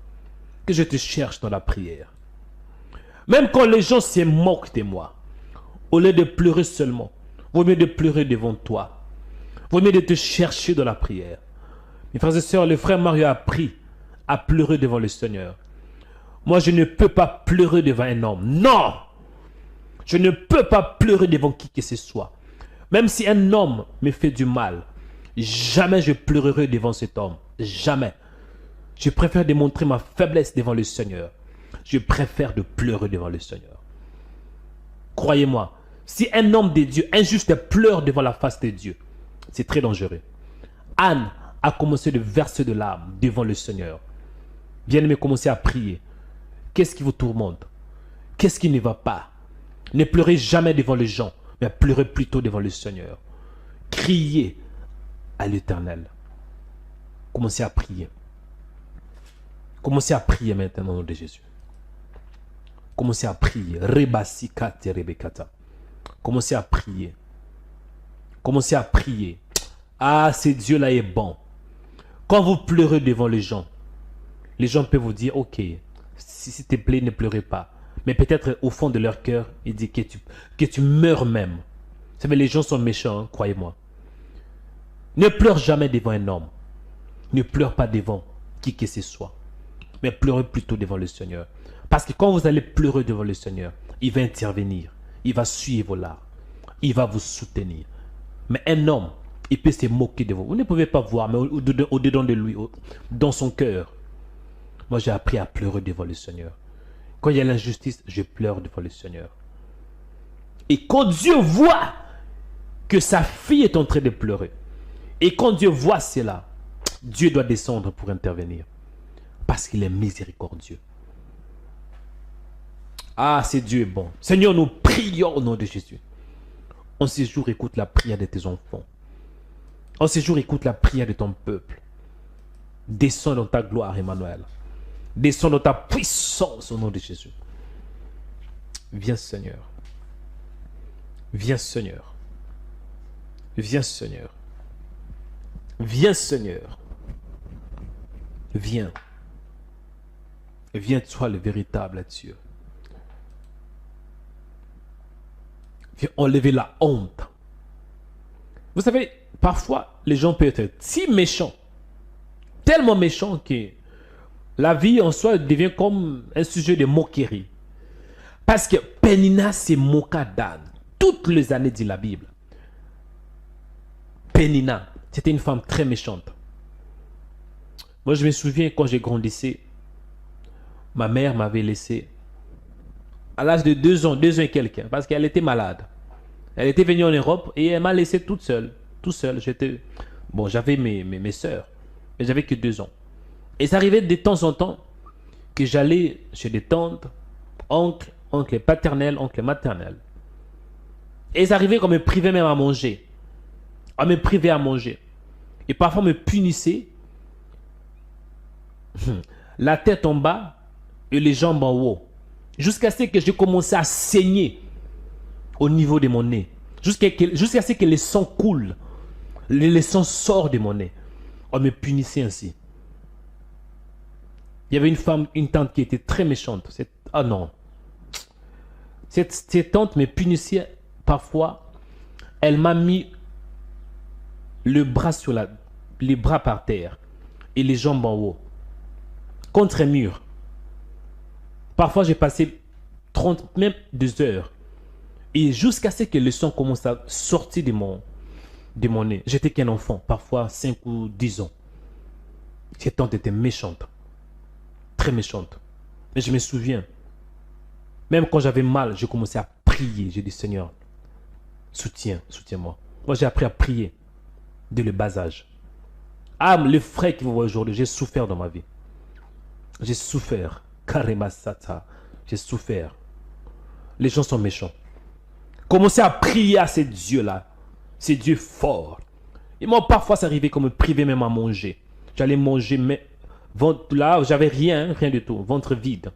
Speaker 2: que je te cherche dans la prière. Même quand les gens se moquent de moi, au lieu de pleurer seulement, vaut mieux de pleurer devant toi. Vaut mieux de te chercher dans la prière. Mes frères et sœurs, le frère Mario a appris à pleurer devant le Seigneur. Moi, je ne peux pas pleurer devant un homme. Non! Je ne peux pas pleurer devant qui que ce soit. Même si un homme me fait du mal, jamais je pleurerai devant cet homme. Jamais. Je préfère démontrer ma faiblesse devant le Seigneur. Je préfère de pleurer devant le Seigneur. Croyez-moi, si un homme de Dieu injuste pleure devant la face de Dieu, c'est très dangereux. Anne a commencé de verser de larmes devant le Seigneur. Bien-aimé, commencez à prier. Qu'est-ce qui vous tourmente? Qu'est-ce qui ne va pas? Ne pleurez jamais devant les gens, mais pleurez plutôt devant le Seigneur. Criez à l'Éternel. Commencez à prier. Commencez à prier maintenant au nom de Jésus. Commencez à prier. Commencez à prier. Commencez à prier. Ah, ce Dieu-là est bon. Quand vous pleurez devant les gens peuvent vous dire, ok, s'il te plaît, ne pleurez pas. Mais peut-être au fond de leur cœur, il dit que tu meurs même. Vous savez, les gens sont méchants, hein, croyez-moi. Ne pleure jamais devant un homme. Ne pleure pas devant qui que ce soit. Mais pleurez plutôt devant le Seigneur. Parce que quand vous allez pleurer devant le Seigneur, il va intervenir. Il va suivre vos larmes. Il va vous soutenir. Mais un homme, il peut se moquer de vous. Vous ne pouvez pas voir, mais au-dedans de lui, dans son cœur. Moi, j'ai appris à pleurer devant le Seigneur. Quand il y a l'injustice, je pleure devant le Seigneur. Et quand Dieu voit que sa fille est en train de pleurer, et quand Dieu voit cela, Dieu doit descendre pour intervenir. Parce qu'il est miséricordieux. Ah, c'est Dieu est bon. Seigneur, nous prions au nom de Jésus. En ces jours, écoute la prière de tes enfants. En ces jours, écoute la prière de ton peuple. Descends dans ta gloire, Emmanuel. Descends dans ta puissance au nom de Jésus. Viens, Seigneur. Viens, Seigneur. Viens, Seigneur. Viens, Seigneur. Viens. Viens, toi, le véritable Dieu. Viens enlever la honte. Vous savez, parfois, les gens peuvent être si méchants, tellement méchants que la vie en soi devient comme un sujet de moquerie. Parce que Pénina se moqua d'Anne. Toutes les années, dit la Bible. Pénina, C'était une femme très méchante. Moi, je me souviens quand j'ai grandissé, ma mère m'avait laissé à l'âge de 2 ans et quelques, parce qu'elle était malade. Elle était venue en Europe et elle m'a laissé toute seule. Tout seul. Bon, j'avais mes soeurs, mais j'avais que 2 ans. Et ça arrivait de temps en temps que j'allais chez des tantes, oncles paternels, oncles maternels. Et ça arrivait qu'on me privait même à manger. On me privait à manger. Et parfois on me punissait. La tête en bas et les jambes en haut. Jusqu'à ce que j'ai commencé à saigner au niveau de mon nez. Jusqu'à ce que le sang coule. Le sang sort de mon nez. On me punissait ainsi. Il y avait une tante qui était très méchante. Ah non. Cette tante me punissait parfois. Elle m'a mis les bras par terre et les jambes en haut. Contre un mur. Parfois, j'ai passé 30, même 2 heures. Et jusqu'à ce que le sang commence à sortir de mon nez. J'étais qu'un enfant, parfois 5 ou 10 ans. Cette tante était méchante. Très méchante. Mais je me souviens. Même quand j'avais mal, je commençais à prier. J'ai dit, Seigneur, soutiens-moi. Moi, j'ai appris à prier dès le bas âge. Ah, les frères qui vous voient aujourd'hui, j'ai souffert dans ma vie. J'ai souffert. Karemasata. J'ai souffert. Les gens sont méchants. Commencez à prier à ces dieux-là. Ces dieux forts. Et moi, parfois, ça arrivait qu'on me privait même à manger. J'allais manger, mais là, j'avais rien du tout. Ventre vide.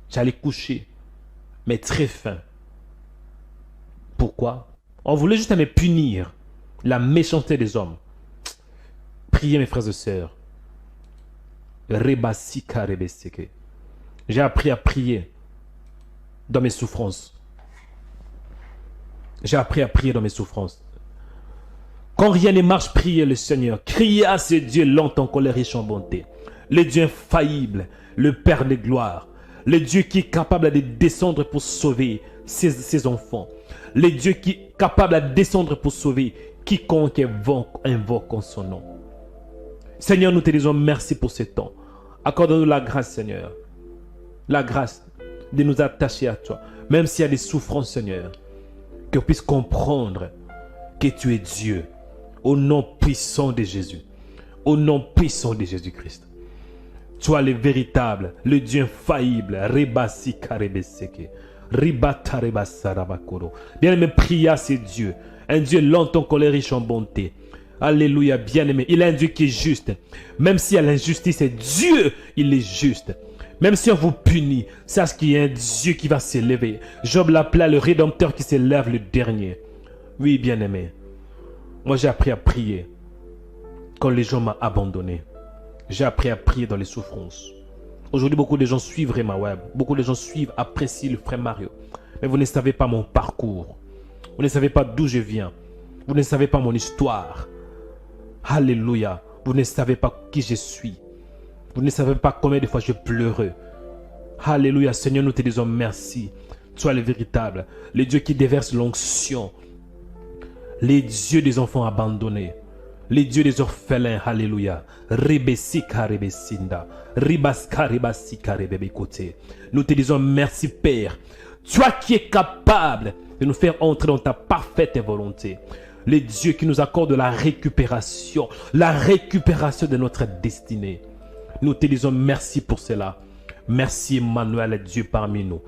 Speaker 2: J'allais coucher, mais très faim. Pourquoi? On voulait juste me punir. La méchanceté des hommes. Priez, mes frères et sœurs. J'ai appris à prier dans mes souffrances. J'ai appris à prier dans mes souffrances. Quand rien ne marche, priez le Seigneur. Criez à ce Dieu lent en colère, riche en bonté. Le Dieu infaillible, le Père de gloire. Le Dieu qui est capable de descendre pour sauver ses enfants. Le Dieu qui est capable de descendre pour sauver quiconque invoque en son nom. Seigneur, nous te disons merci pour ce temps. Accorde-nous la grâce, Seigneur. La grâce de nous attacher à toi. Même s'il y a des souffrances, Seigneur. Que puisse comprendre que tu es Dieu. Au nom puissant de Jésus. Au nom puissant de Jésus-Christ. Toi le véritable, le Dieu infaillible. Rebasi karebeseke. Ribata rebasa rabakoro. Bien-aimé, priez à ce Dieu. Un Dieu lent en colère, riche en bonté. Alléluia, bien-aimé. Il est un Dieu qui est juste. Même s'il y a l'injustice, c'est Dieu, il est juste. Même si on vous punit, sache qu'il y a un Dieu qui va s'élever. Job l'appela le Rédempteur qui s'élève le dernier. Oui, bien-aimé. Moi, j'ai appris à prier quand les gens m'ont abandonné. J'ai appris à prier dans les souffrances. Aujourd'hui, beaucoup de gens suivent Rema Web. Beaucoup de gens suivent, apprécient le frère Mario. Mais vous ne savez pas mon parcours. Vous ne savez pas d'où je viens. Vous ne savez pas mon histoire. Alléluia. Vous ne savez pas qui je suis. Vous ne savez pas combien de fois je pleurais. Alléluia. Seigneur, nous te disons merci. Sois le véritable. Le Dieu qui déverse l'onction. Les dieux des enfants abandonnés. Les dieux des orphelins. Alléluia. Rebesika rebesinda. Ribaska rebasika rebebekote. Nous te disons merci, Père. Toi qui es capable de nous faire entrer dans ta parfaite volonté. Le Dieu qui nous accorde la récupération de notre destinée. Nous te disons merci pour cela. Merci Emmanuel, Dieu parmi nous.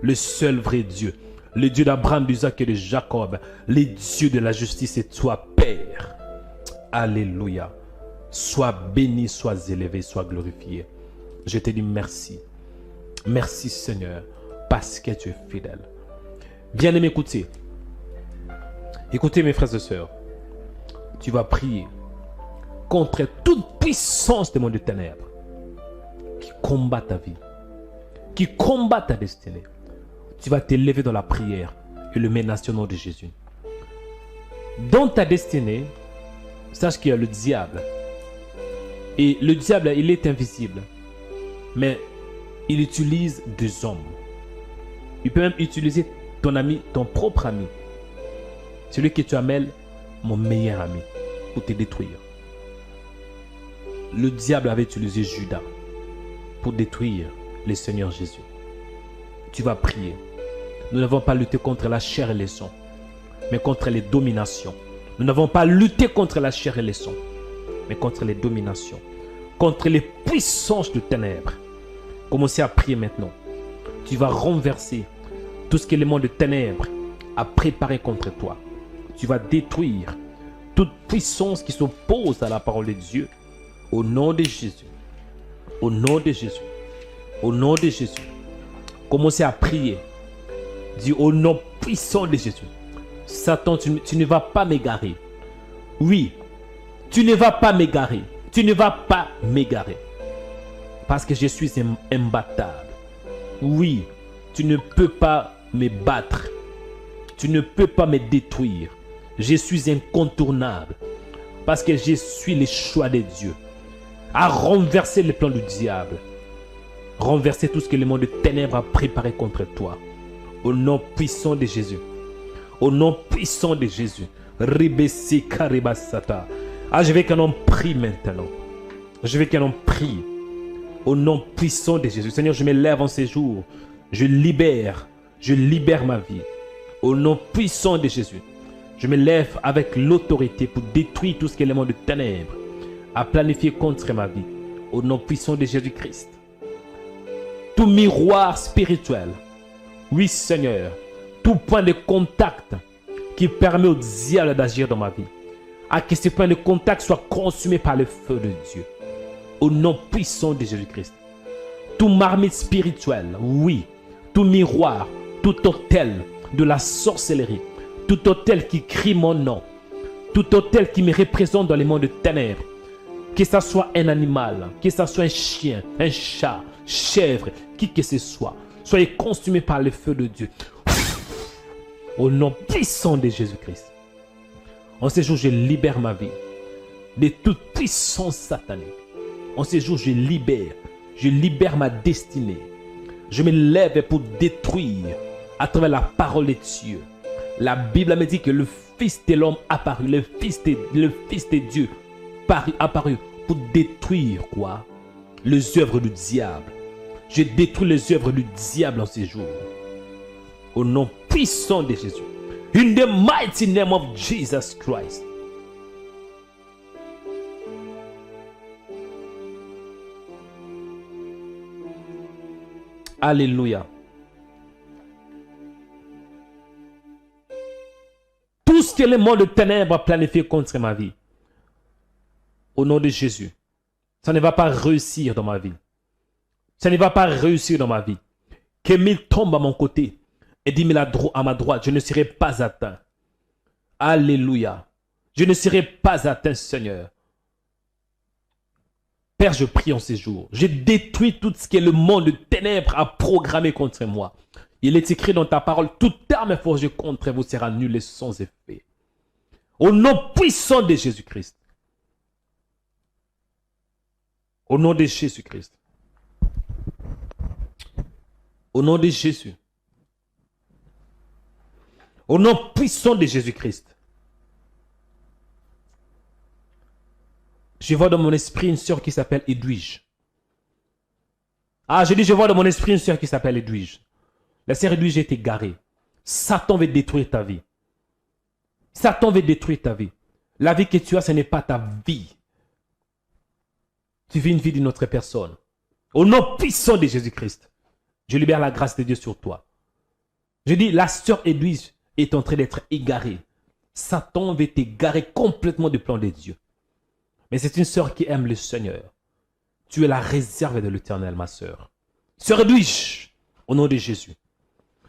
Speaker 2: Le seul vrai Dieu. Le Dieu d'Abraham, d'Isaac et de Jacob. Le Dieu de la justice et toi, Père. Alléluia. Sois béni, sois élevé, sois glorifié. Je te dis merci. Merci Seigneur, parce que tu es fidèle. Bien-aimé, écoutez. Écoutez mes frères et sœurs. Tu vas prier contre toute puissance des mondes de ténèbres qui combat ta vie, qui combat ta destinée. Tu vas t'élever dans la prière et le menacer au nom de Jésus. Dans ta destinée, sache qu'il y a le diable. Et le diable, il est invisible. Mais il utilise des hommes. Il peut même utiliser ton ami, ton propre ami. Celui que tu appelles mon meilleur ami. pour te détruire. Le diable avait utilisé Judas pour détruire le Seigneur Jésus. Tu vas prier. Nous n'avons pas lutté contre la chair et les sang, mais contre les dominations. Nous n'avons pas lutté contre la chair et les sang, mais contre les dominations, contre les puissances de ténèbres. Commencez à prier maintenant. Tu vas renverser tout ce qu'élément de ténèbres a préparé contre toi. Tu vas détruire toute puissance qui s'oppose à la parole de Dieu. Au nom de Jésus. Au nom de Jésus. Au nom de Jésus. Commencez à prier. Dis au nom puissant de Jésus. Satan, tu ne vas pas m'égarer. Oui, tu ne vas pas m'égarer. Tu ne vas pas m'égarer. Parce que je suis imbattable. Oui, tu ne peux pas me battre. Tu ne peux pas me détruire. Je suis incontournable. Parce que je suis le choix de Dieu. À renverser les plans du diable. Renverser tout ce que le monde de ténèbres a préparé contre toi. Au nom puissant de Jésus. Au nom puissant de Jésus. Ribesi karibasata. Je veux qu'un homme prie maintenant. Je veux qu'un homme prie. Au nom puissant de Jésus. Seigneur, je me lève en ces jours. Je libère ma vie. Au nom puissant de Jésus. Je me lève avec l'autorité pour détruire tout ce qu'est le monde de ténèbres à planifier contre ma vie. Au nom puissant de Jésus-Christ. Tout miroir spirituel. Oui, Seigneur. Tout point de contact qui permet au diable d'agir dans ma vie. À que ce point de contact soit consumé par le feu de Dieu. Au nom puissant de Jésus-Christ. Tout marmite spirituel. Oui. Tout miroir. Tout autel de la sorcellerie. Tout autel qui crie mon nom. Tout autel qui me représente dans les mondes de ténèbres. Que ce soit un animal, que ce soit un chien, un chat, chèvre, qui que ce soit. Soyez consumés par le feu de Dieu. Au nom puissant de Jésus-Christ. En ce jour, je libère ma vie de toute puissance satanique. En ce jour, je libère ma destinée. Je me lève pour détruire à travers la parole de Dieu. La Bible me dit que le Fils de l'homme apparut, le Fils de Dieu apparu pour détruire quoi? Les œuvres du diable. Je détruis les œuvres du diable en ces jours. Au nom puissant de Jésus. In the mighty name of Jesus Christ. Alléluia. Tout ce que le monde de ténèbres a planifié contre ma vie. Au nom de Jésus. Ça ne va pas réussir dans ma vie. Ça ne va pas réussir dans ma vie. Que mille tombent à mon côté et 10 000 à ma droite, je ne serai pas atteint. Alléluia. Je ne serai pas atteint, Seigneur. Père, je prie en ces jours. Je détruis tout ce que le monde de ténèbres a programmé contre moi. Il est écrit dans ta parole, toute arme forgée contre vous sera nulle et sans effet. Au nom puissant de Jésus-Christ. Au nom de Jésus-Christ. Au nom de Jésus. Au nom puissant de Jésus-Christ. Je vois dans mon esprit une sœur qui s'appelle Edwige. Je vois dans mon esprit une sœur qui s'appelle Edwige. La sœur Edwige est égarée. Satan veut détruire ta vie. Satan veut détruire ta vie. La vie que tu as, ce n'est pas ta vie. Tu vis une vie d'une autre personne. Au nom puissant de Jésus-Christ, je libère la grâce de Dieu sur toi. Je dis, la sœur Edwige est en train d'être égarée. Satan veut t'égarer complètement du plan de Dieu. Mais c'est une sœur qui aime le Seigneur. Tu es la réserve de l'Éternel, ma sœur. Sœur Edwige, au nom de Jésus,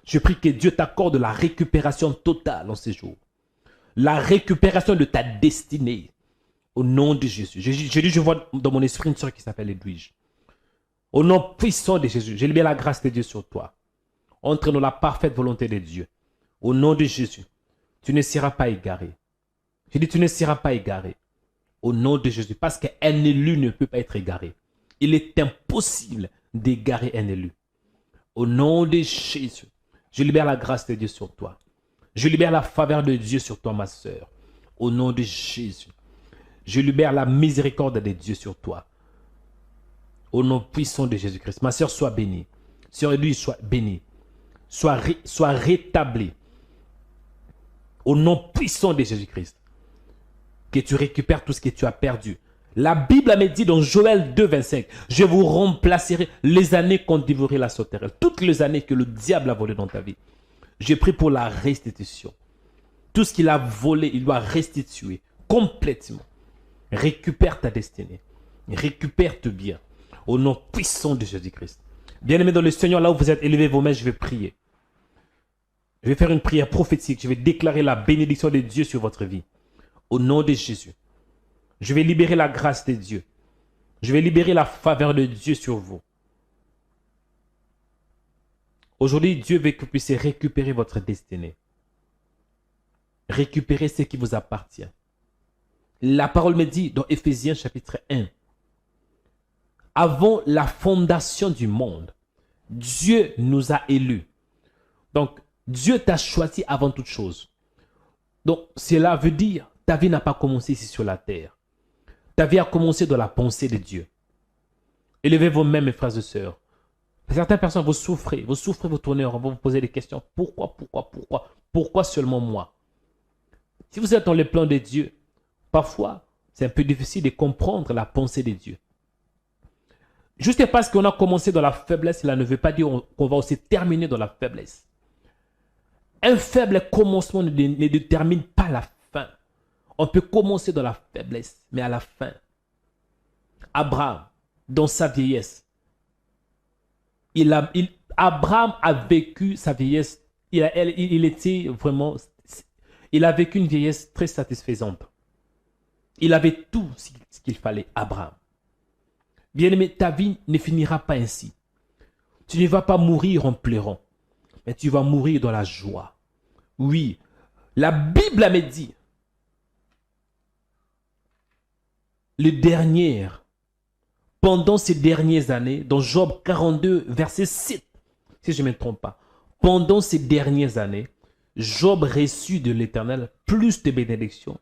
Speaker 2: je prie que Dieu t'accorde la récupération totale en ces jours. La récupération de ta destinée. Au nom de Jésus. Je vois dans mon esprit une sœur qui s'appelle Edwige. Au nom puissant de Jésus, je libère la grâce de Dieu sur toi. Entre dans la parfaite volonté de Dieu. Au nom de Jésus, tu ne seras pas égaré. Je dis, tu ne seras pas égaré. Au nom de Jésus, parce qu'un élu ne peut pas être égaré. Il est impossible d'égarer un élu. Au nom de Jésus, je libère la grâce de Dieu sur toi. Je libère la faveur de Dieu sur toi, ma sœur. Au nom de Jésus. Je libère la miséricorde de Dieu sur toi. Au nom puissant de Jésus-Christ. Ma sœur, sois bénie. Sœur Edouille, sois bénie. Sois rétablie. Au nom puissant de Jésus-Christ. Que tu récupères tout ce que tu as perdu. La Bible me dit dans Joël 2, 25, je vous remplacerai les années qu'ont dévoré la sauterelle. Toutes les années que le diable a volé dans ta vie. Je prie pour la restitution. Tout ce qu'il a volé, il doit restituer complètement. Récupère ta destinée. Récupère tes biens. Au nom puissant de Jésus-Christ. Bien-aimés dans le Seigneur, là où vous êtes, élevez vos mains, je vais prier. Je vais faire une prière prophétique. Je vais déclarer la bénédiction de Dieu sur votre vie. Au nom de Jésus. Je vais libérer la grâce de Dieu. Je vais libérer la faveur de Dieu sur vous. Aujourd'hui, Dieu veut que vous puissiez récupérer votre destinée. Récupérer ce qui vous appartient. La parole me dit dans Éphésiens chapitre 1. Avant la fondation du monde, Dieu nous a élus. Donc, Dieu t'a choisi avant toute chose. Donc, cela veut dire, ta vie n'a pas commencé ici sur la terre. Ta vie a commencé dans la pensée de Dieu. Élevez vos mains, mes frères et sœurs. Certaines personnes, vous souffrez, vous tournez en rond, vous vous posez des questions. Pourquoi seulement moi? Si vous êtes dans le plan de Dieu, parfois, c'est un peu difficile de comprendre la pensée de Dieu. Juste parce qu'on a commencé dans la faiblesse, cela ne veut pas dire qu'on va aussi terminer dans la faiblesse. Un faible commencement ne détermine pas la fin. On peut commencer dans la faiblesse, mais à la fin. Abraham, dans sa vieillesse, Abraham a vécu sa vieillesse. Il a vécu une vieillesse très satisfaisante. Il avait tout ce qu'il fallait, Abraham. Bien-aimé, ta vie ne finira pas ainsi. Tu ne vas pas mourir en pleurant, mais tu vas mourir dans la joie. Oui, la Bible me dit, pendant ces dernières années, dans Job 42, verset 7, si je ne me trompe pas, pendant ces dernières années, Job reçut de l'Éternel plus de bénédictions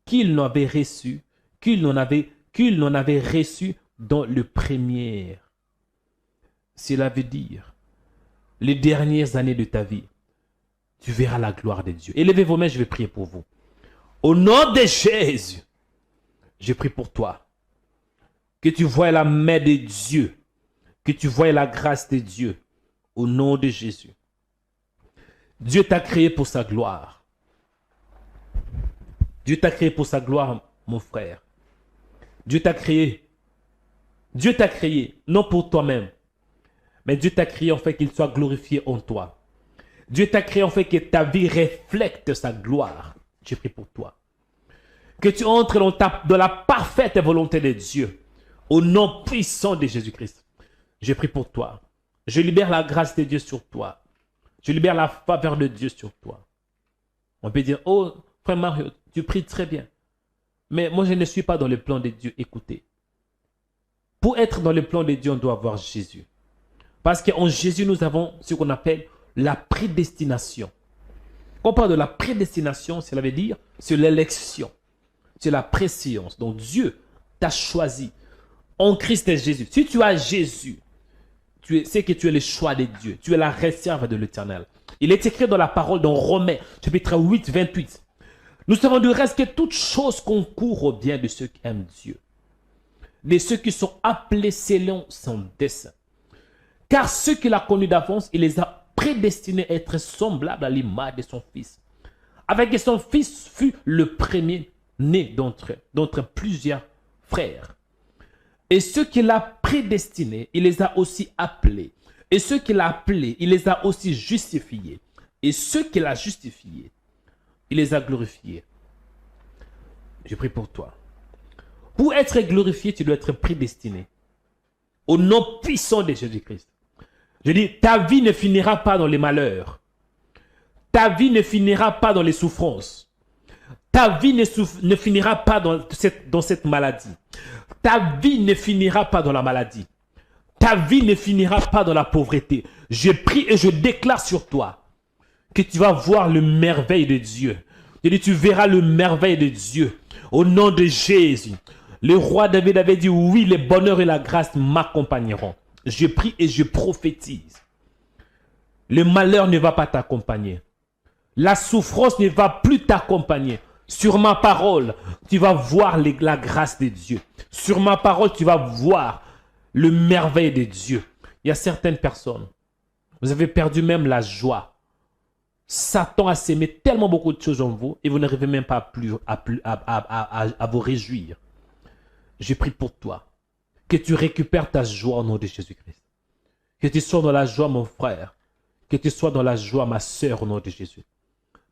Speaker 2: qu'il n'en avait reçu dans le premier. Cela veut dire, les dernières années de ta vie, tu verras la gloire de Dieu. Élevez vos mains, je vais prier pour vous. Au nom de Jésus, je prie pour toi. Que tu vois la main de Dieu. Que tu vois la grâce de Dieu. Au nom de Jésus. Dieu t'a créé pour sa gloire. Dieu t'a créé pour sa gloire, mon frère. Dieu t'a créé, non pour toi-même, mais Dieu t'a créé en fait qu'il soit glorifié en toi. Dieu t'a créé en fait que ta vie reflète sa gloire. Je prie pour toi. Que tu entres dans la parfaite volonté de Dieu. Au nom puissant de Jésus-Christ. Je prie pour toi. Je libère la grâce de Dieu sur toi. Je libère la faveur de Dieu sur toi. On peut dire, oh, frère Mario, tu pries très bien. Mais moi, je ne suis pas dans le plan de Dieu. Écoutez. Pour être dans le plan de Dieu, on doit avoir Jésus. Parce qu'en Jésus, nous avons ce qu'on appelle la prédestination. Quand on parle de la prédestination, cela veut dire, c'est l'élection. C'est la préscience. Donc Dieu t'a choisi en Christ Jésus. Si tu as Jésus, c'est que tu es le choix de Dieu. Tu es la réserve de l'Éternel. Il est écrit dans la parole dans Romains, chapitre 8, 28. Nous savons du reste que toute chose concourt au bien de ceux qui aiment Dieu. De ceux qui sont appelés selon son dessein. Car ceux qu'il a connus d'avance, il les a prédestinés à être semblables à l'image de son Fils. Avec que son Fils fut le premier né d'entre plusieurs frères. Et ceux qu'il a prédestinés, il les a aussi appelés. Et ceux qu'il a appelés, il les a aussi justifiés. Et ceux qu'il a justifiés, il les a glorifiés. Je prie pour toi. Pour être glorifié, tu dois être prédestiné. Au nom puissant de Jésus-Christ. Je dis, ta vie ne finira pas dans les malheurs. Ta vie ne finira pas dans les souffrances. Ta vie ne finira pas dans cette maladie. Ta vie ne finira pas dans la maladie. Ta vie ne finira pas dans la pauvreté. Je prie et je déclare sur toi que tu vas voir le merveille de Dieu. Je dis, tu verras le merveille de Dieu. Au nom de Jésus. Le roi David avait dit, oui, le bonheur et la grâce m'accompagneront. Je prie et je prophétise. Le malheur ne va pas t'accompagner. La souffrance ne va plus t'accompagner. Sur ma parole, tu vas voir la grâce de Dieu. Sur ma parole, tu vas voir le merveille de Dieu. Il y a certaines personnes, vous avez perdu même la joie. Satan a sémé tellement beaucoup de choses en vous et vous n'arrivez même pas à vous réjouir. Je prie pour toi, que tu récupères ta joie au nom de Jésus-Christ. Que tu sois dans la joie, mon frère. Que tu sois dans la joie, ma sœur, au nom de Jésus.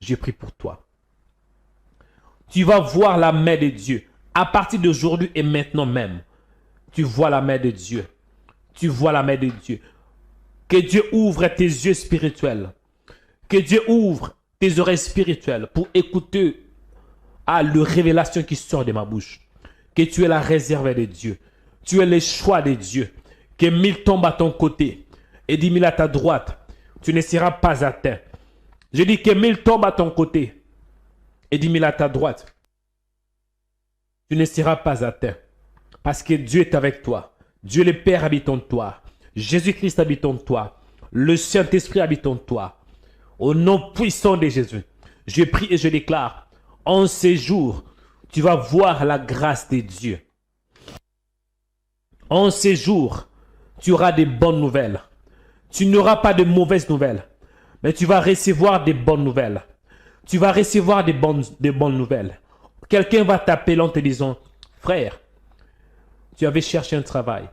Speaker 2: Je prie pour toi. Tu vas voir la main de Dieu. À partir d'aujourd'hui et maintenant même, tu vois la main de Dieu. Tu vois la main de Dieu. Que Dieu ouvre tes yeux spirituels. Que Dieu ouvre tes oreilles spirituelles pour écouter la révélation qui sort de ma bouche. Que tu es la réserve de Dieu. Tu es le choix de Dieu. Que 1000 tombent à ton côté et 10 000 à ta droite. Tu ne seras pas atteint. Je dis que 1000 tombent à ton côté et 10 000 à ta droite. Tu ne seras pas atteint. Parce que Dieu est avec toi. Dieu le Père habite en toi. Jésus-Christ habite en toi. Le Saint-Esprit habite en toi. Au nom puissant de Jésus, je prie et je déclare, en ces jours, tu vas voir la grâce de Dieu. En ces jours, tu auras des bonnes nouvelles. Tu n'auras pas de mauvaises nouvelles, mais tu vas recevoir des bonnes nouvelles. Tu vas recevoir des bonnes nouvelles. Quelqu'un va t'appeler en te disant, frère, tu avais cherché un travail.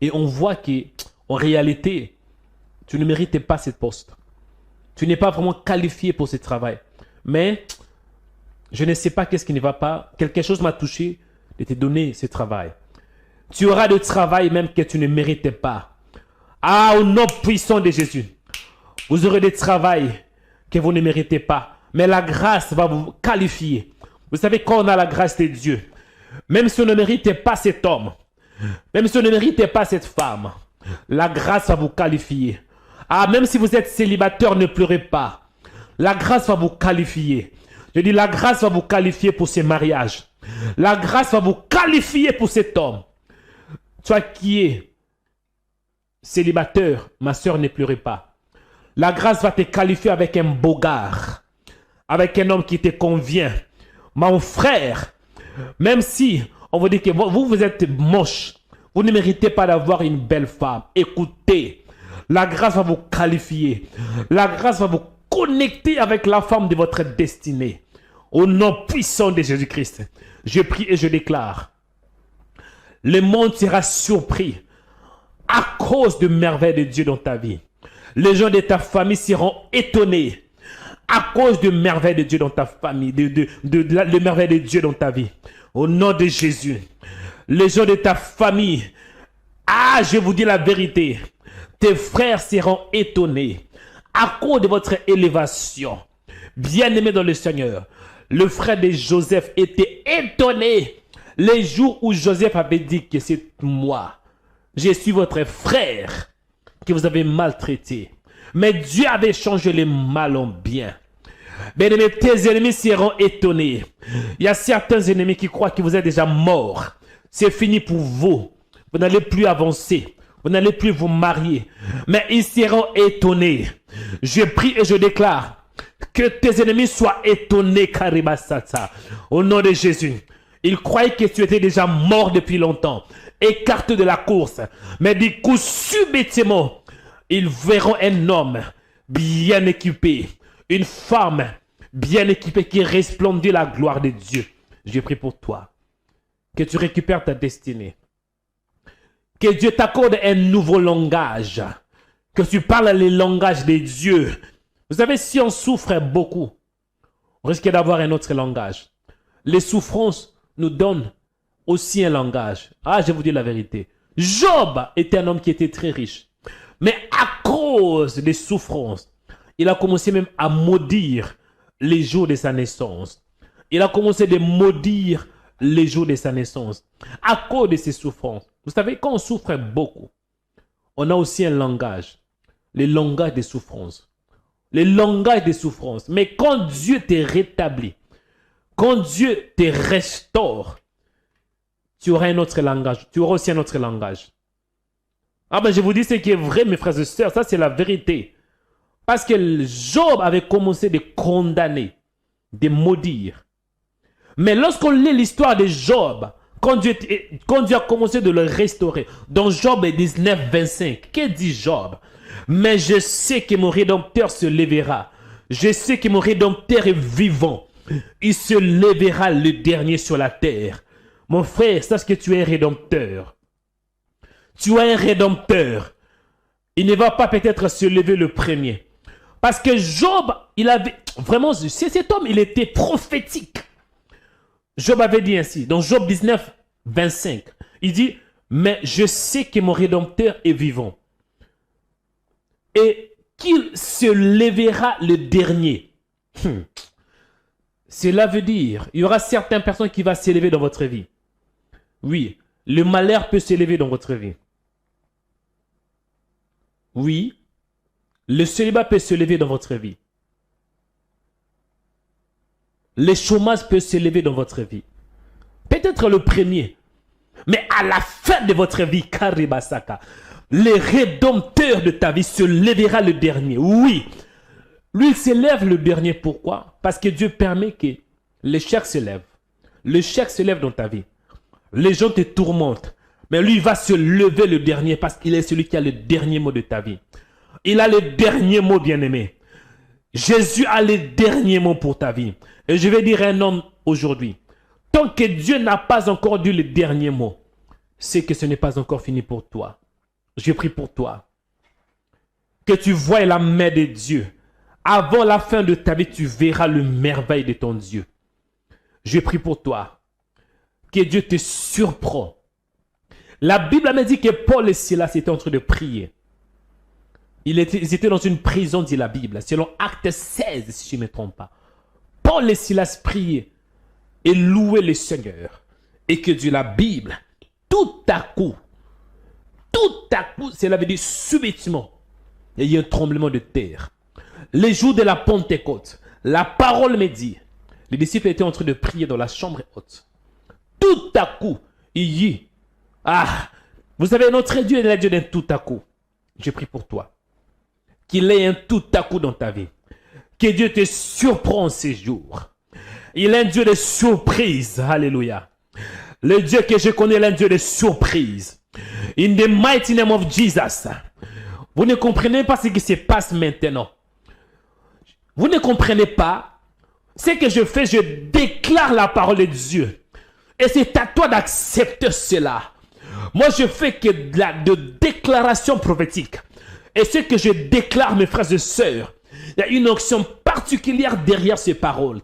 Speaker 2: Et on voit qu'en réalité, tu ne méritais pas cette poste. Tu n'es pas vraiment qualifié pour ce travail. Mais je ne sais pas qu'est-ce qui ne va pas. Quelque chose m'a touché de te donner ce travail. Tu auras de travail même que tu ne méritais pas. Ah, au nom puissant de Jésus. Vous aurez des travail que vous ne méritez pas. Mais la grâce va vous qualifier. Vous savez, quand on a la grâce de Dieu, même si on ne méritait pas cet homme, même si on ne méritait pas cette femme, la grâce va vous qualifier. Ah, même si vous êtes célibataire, ne pleurez pas. La grâce va vous qualifier. Je dis, la grâce va vous qualifier pour ce mariage. La grâce va vous qualifier pour cet homme. Toi qui es célibataire, ma soeur, ne pleurez pas. La grâce va te qualifier avec un beau gars, avec un homme qui te convient. Mon frère, même si on vous dit que vous êtes moche, vous ne méritez pas d'avoir une belle femme. Écoutez, la grâce va vous qualifier. La grâce va vous connecter avec la femme de votre destinée. Au nom puissant de Jésus-Christ, je prie et je déclare, le monde sera surpris à cause de merveilles de Dieu dans ta vie. Les gens de ta famille seront étonnés à cause de merveilles de Dieu dans ta famille, de merveilles de Dieu dans ta vie. Au nom de Jésus, les gens de ta famille, je vous dis la vérité, tes frères seront étonnés à cause de votre élévation. Bien-aimé dans le Seigneur, le frère de Joseph était étonné les jours où Joseph avait dit que c'est moi. Je suis votre frère que vous avez maltraité. Mais Dieu avait changé le mal en bien. Bien-aimé, tes ennemis seront étonnés. Il y a certains ennemis qui croient que vous êtes déjà morts. C'est fini pour vous. Vous n'allez plus avancer. Vous n'allez plus vous marier. Mais ils seront étonnés. Je prie et je déclare que tes ennemis soient étonnés, Karibasata. Au nom de Jésus. Ils croyaient que tu étais déjà mort depuis longtemps. Écarté de la course. Mais du coup, subitement, ils verront un homme bien équipé. Une femme bien équipée qui resplendit la gloire de Dieu. Je prie pour toi. Que tu récupères ta destinée. Que Dieu t'accorde un nouveau langage. Que tu parles le langage de Dieu. Vous savez, si on souffre beaucoup, on risque d'avoir un autre langage. Les souffrances nous donnent aussi un langage. Je vous dis la vérité. Job était un homme qui était très riche. Mais à cause des souffrances, il a commencé même à maudire les jours de sa naissance. Il a commencé à maudire les jours de sa naissance. À cause de ses souffrances. Vous savez, quand on souffre beaucoup, on a aussi un langage. Le langage des souffrances. Le langage des souffrances. Mais quand Dieu te rétablit, Quand Dieu te restaure, tu auras un autre langage. Tu auras aussi un autre langage. Ah ben je vous dis ce qui est vrai, mes frères et sœurs, ça c'est la vérité. Parce que Job avait commencé de condamner, de maudire. Mais lorsqu'on lit l'histoire de Job, quand Dieu a commencé de le restaurer, dans Job 19, 25, que dit Job? Mais je sais que mon Rédempteur se lèvera. Je sais que mon Rédempteur est vivant. Il se lèvera le dernier sur la terre. Mon frère, sache que tu es Rédempteur. Tu es un Rédempteur. Il ne va pas peut-être se lever le premier. Parce que Job, il avait... Vraiment, cet homme, il était prophétique. Job avait dit ainsi, dans Job 19, 25. Il dit, mais je sais que mon Rédempteur est vivant. Et qu'il se lèvera le dernier. Cela veut dire, il y aura certaines personnes qui vont s'élever dans votre vie. Oui, le malheur peut s'élever dans votre vie. Oui, le célibat peut s'élever dans votre vie. Le chômage peut s'élever dans votre vie. Peut-être le premier. Mais à la fin de votre vie, Karibasaka, le Rédempteur de ta vie se lèvera le dernier. Oui, lui il s'élève le dernier. Pourquoi? Parce que Dieu permet que l'échec se lève. L'échec se lève dans ta vie. Les gens te tourmentent. Mais lui il va se lever le dernier parce qu'il est celui qui a le dernier mot de ta vie. Il a le dernier mot, bien-aimé. Jésus a le dernier mot pour ta vie. Et je vais dire à un homme aujourd'hui, tant que Dieu n'a pas encore dit le dernier mot, c'est que ce n'est pas encore fini pour toi. Je prie pour toi. Que tu voies la main de Dieu. Avant la fin de ta vie, tu verras le merveille de ton Dieu. Je prie pour toi. Que Dieu te surprend. La Bible m'a dit que Paul et Silas étaient en train de prier. Ils étaient dans une prison, dit la Bible, selon Acte 16, si je ne me trompe pas. Paul et Silas priaient et louaient le Seigneur. Et que Dieu, la Bible, tout à coup, cela veut dire subitement, il y a eu un tremblement de terre. Les jours de la Pentecôte, la parole me dit, les disciples étaient en train de prier dans la chambre haute. Tout à coup, il y a, vous savez, notre Dieu est le Dieu d'un tout à coup. Je prie pour toi. Qu'il ait un tout à coup dans ta vie. Que Dieu te surprend ces jours. Il est un Dieu de surprise. Alléluia. Le Dieu que je connais est un Dieu de surprise. In the mighty name of Jesus. Vous ne comprenez pas ce qui se passe maintenant. Vous ne comprenez pas. Ce que je fais, je déclare la parole de Dieu. Et c'est à toi d'accepter cela. Moi, je fais que de déclarations prophétiques. Et ce que je déclare, mes frères et sœurs, il y a une onction particulière derrière ces paroles.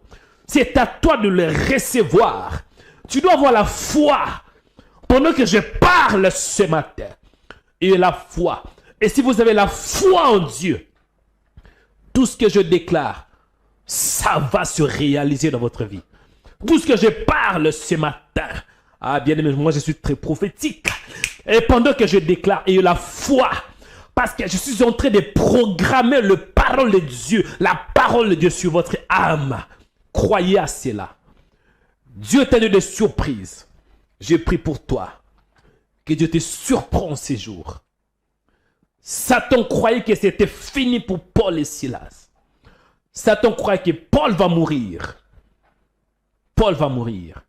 Speaker 2: C'est à toi de les recevoir. Tu dois avoir la foi pendant que je parle ce matin. Et la foi. Et si vous avez la foi en Dieu, tout ce que je déclare, ça va se réaliser dans votre vie. Tout ce que je parle ce matin, bien aimé, moi je suis très prophétique. Et pendant que je déclare, ayez la foi. Parce que je suis en train de programmer la parole de Dieu sur votre âme. Croyez à cela. Dieu t'a donné des surprises. Je prie pour toi. Que Dieu te surprend ces jours. Satan croyait que c'était fini pour Paul et Silas. Satan croyait que Paul va mourir. Paul va mourir.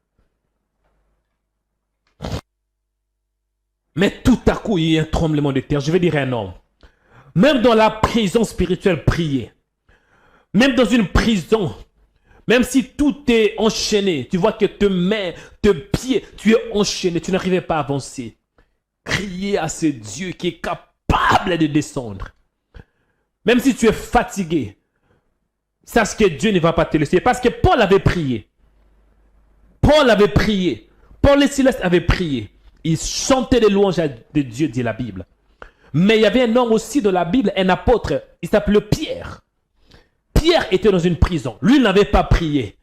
Speaker 2: Mais tout à coup, il y a un tremblement de terre. Je vais dire un nom. Même dans la prison spirituelle, priez. Même dans une prison, même si tout est enchaîné, tu vois que tes mains, tes pieds, tu es enchaîné, tu n'arrivais pas à avancer. Criez à ce Dieu qui est capable de descendre. Même si tu es fatigué, sache que Dieu ne va pas te laisser. Parce que Paul avait prié. Paul avait prié. Paul et Silas avaient prié. Ils chantaient les louanges de Dieu, dit la Bible. Mais il y avait un homme aussi de la Bible, un apôtre, il s'appelait Pierre. Pierre était dans une prison. Lui, il n'avait pas prié.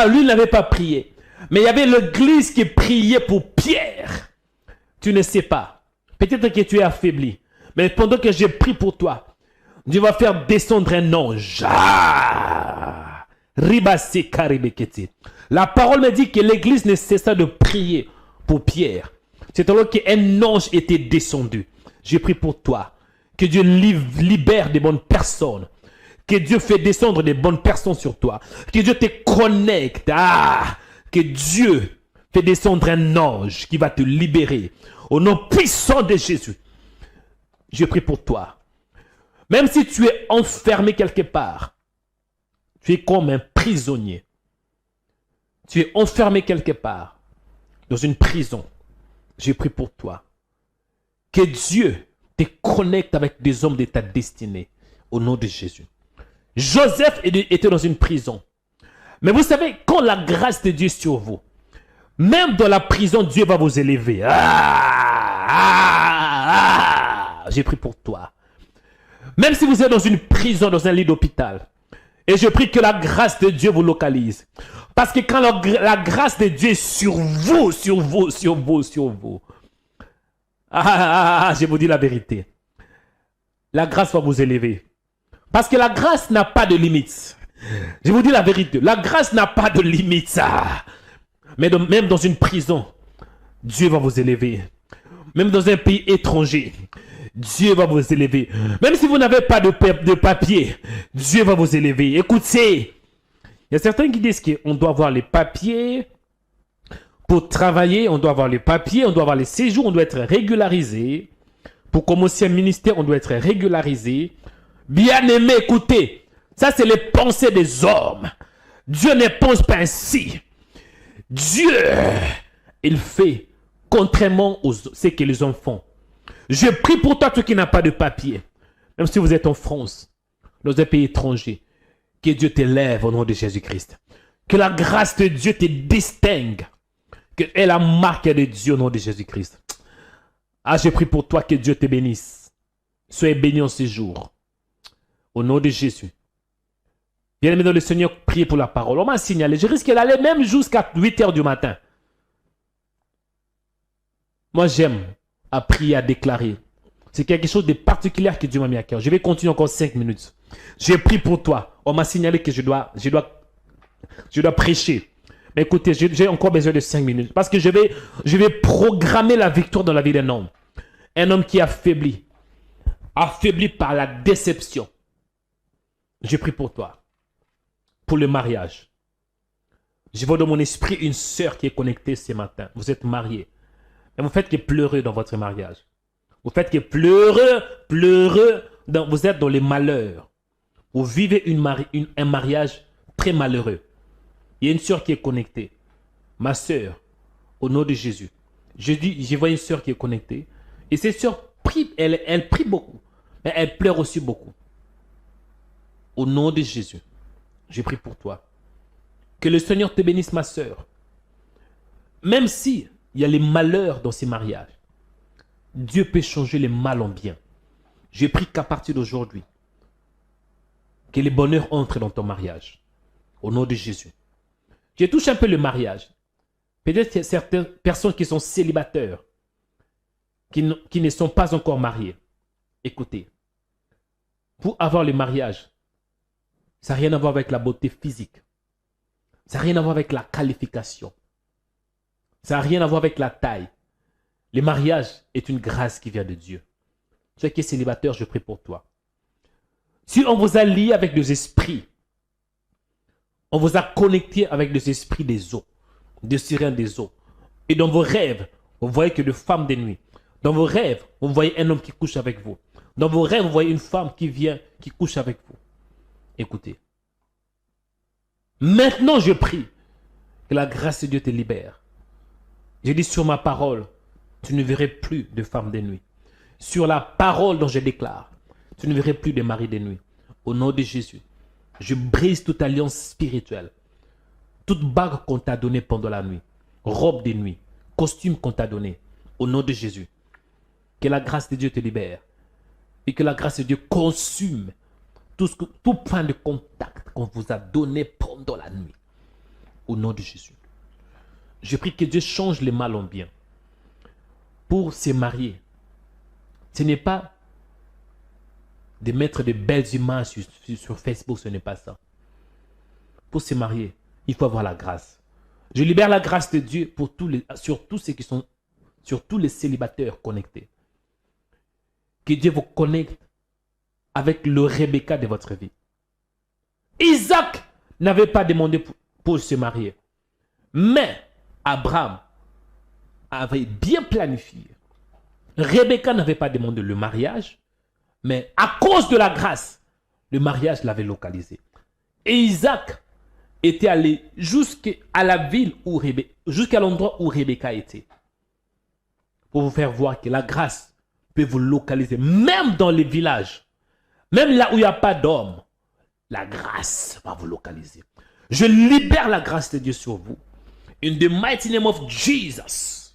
Speaker 2: Lui, il n'avait pas prié. Mais il y avait l'église qui priait pour Pierre. Tu ne sais pas. Peut-être que tu es affaibli. Mais pendant que je prie pour toi, Dieu va faire descendre un ange. Ribasi karibekete. La parole me dit que l'église ne cessa de prier pour Pierre. C'est alors qu'un ange était descendu. J'ai pris pour toi. Que Dieu libère des bonnes personnes. Que Dieu fait descendre des bonnes personnes sur toi. Que Dieu te connecte. Que Dieu fait descendre un ange qui va te libérer. Au nom puissant de Jésus. Je prie pour toi. Même si tu es enfermé quelque part, tu es comme un prisonnier. Tu es enfermé quelque part, dans une prison. Je prie pour toi. Que Dieu te connecte avec des hommes de ta destinée. Au nom de Jésus. Joseph était dans une prison. Mais vous savez, quand la grâce de Dieu est sur vous, même dans la prison, Dieu va vous élever. J'ai pris pour toi. Même si vous êtes dans une prison, dans un lit d'hôpital, et je prie que la grâce de Dieu vous localise. Parce que quand la grâce de Dieu est sur vous, je vous dis la vérité. La grâce va vous élever. Parce que la grâce n'a pas de limite. Je vous dis la vérité. La grâce n'a pas de limite. Mais même dans une prison, Dieu va vous élever. Même dans un pays étranger, Dieu va vous élever. Même si vous n'avez pas de papier, Dieu va vous élever. Écoutez, il y a certains qui disent qu'on doit avoir les papiers pour travailler, on doit avoir les papiers, on doit avoir les séjours, on doit être régularisé. Pour commencer un ministère, on doit être régularisé. Bien aimé, écoutez, ça c'est les pensées des hommes. Dieu ne pense pas ainsi. Dieu, il fait contrairement à ce que les hommes font. Je prie pour toi, toi qui n'as pas de papier. Même si vous êtes en France, dans un pays étranger, que Dieu t'élève au nom de Jésus-Christ. Que la grâce de Dieu te distingue. Que est la marque de Dieu au nom de Jésus-Christ. Je prie pour toi que Dieu te bénisse. Soyez béni en ce jour. Au nom de Jésus. Bien-aimé dans le Seigneur, priez pour la parole. On m'a signalé, je risque d'aller même jusqu'à 8 h du matin. Moi, j'aime à prier, à déclarer. C'est quelque chose de particulier que Dieu m'a mis à cœur. Je vais continuer encore 5 minutes. Je prie pour toi. On m'a signalé que je dois prêcher. Mais écoutez, j'ai encore besoin de 5 minutes. Parce que je vais programmer la victoire dans la vie d'un homme. Un homme qui est affaibli. Affaibli par la déception. Je prie pour toi. Pour le mariage. Je vois dans mon esprit une sœur qui est connectée ce matin. Vous êtes mariés. Et vous faites que pleurer dans votre mariage. Vous faites que pleurer. Vous êtes dans les malheurs. Vous vivez un mariage très malheureux. Il y a une sœur qui est connectée. Ma sœur, au nom de Jésus. Je vois une sœur qui est connectée. Et cette sœur prie, elle prie beaucoup. Mais elle pleure aussi beaucoup. Au nom de Jésus, je prie pour toi. Que le Seigneur te bénisse, ma sœur. Même si il y a les malheurs dans ces mariages, Dieu peut changer les mal en bien. Je prie qu'à partir d'aujourd'hui, que le bonheur entre dans ton mariage. Au nom de Jésus. Je touche un peu le mariage. Peut-être qu'il y a certaines personnes qui sont célibataires, qui ne sont pas encore mariées. Écoutez, pour avoir le mariage, ça n'a rien à voir avec la beauté physique. Ça n'a rien à voir avec la qualification. Ça n'a rien à voir avec la taille. Le mariage est une grâce qui vient de Dieu. Toi qui es célibataire, je prie pour toi. Si on vous a lié avec des esprits, on vous a connecté avec des esprits des eaux, des sirènes des eaux. Et dans vos rêves, vous voyez que de femmes de nuit. Dans vos rêves, vous voyez un homme qui couche avec vous. Dans vos rêves, vous voyez une femme qui vient, qui couche avec vous. Écoutez. Maintenant, je prie que la grâce de Dieu te libère. Je dis sur ma parole, tu ne verrais plus de femmes de nuit. Sur la parole dont je déclare, tu ne verrais plus de maris de nuit. Au nom de Jésus, je brise toute alliance spirituelle. Toute bague qu'on t'a donnée pendant la nuit. Robe de nuit. Costume qu'on t'a donné. Au nom de Jésus. Que la grâce de Dieu te libère. Et que la grâce de Dieu consume tout point de contact qu'on vous a donné pendant la nuit. Au nom de Jésus. Je prie que Dieu change le mal en bien. Pour se marier, ce n'est pas de mettre de belles images sur Facebook, ce n'est pas ça. pour se marier, il faut avoir la grâce. Je libère la grâce de Dieu pour sur tous les célibataires connectés. Que Dieu vous connecte avec le Rebecca de votre vie. Isaac n'avait pas demandé pour se marier. Mais Abraham avait bien planifié. Rebecca n'avait pas demandé le mariage, mais à cause de la grâce, le mariage l'avait localisé. Et Isaac était allé jusqu'à la ville jusqu'à l'endroit où Rebecca était. Pour vous faire voir que la grâce peut vous localiser, même dans les villages, même là où il n'y a pas d'homme, la grâce va vous localiser. Je libère la grâce de Dieu sur vous. In the mighty name of Jesus.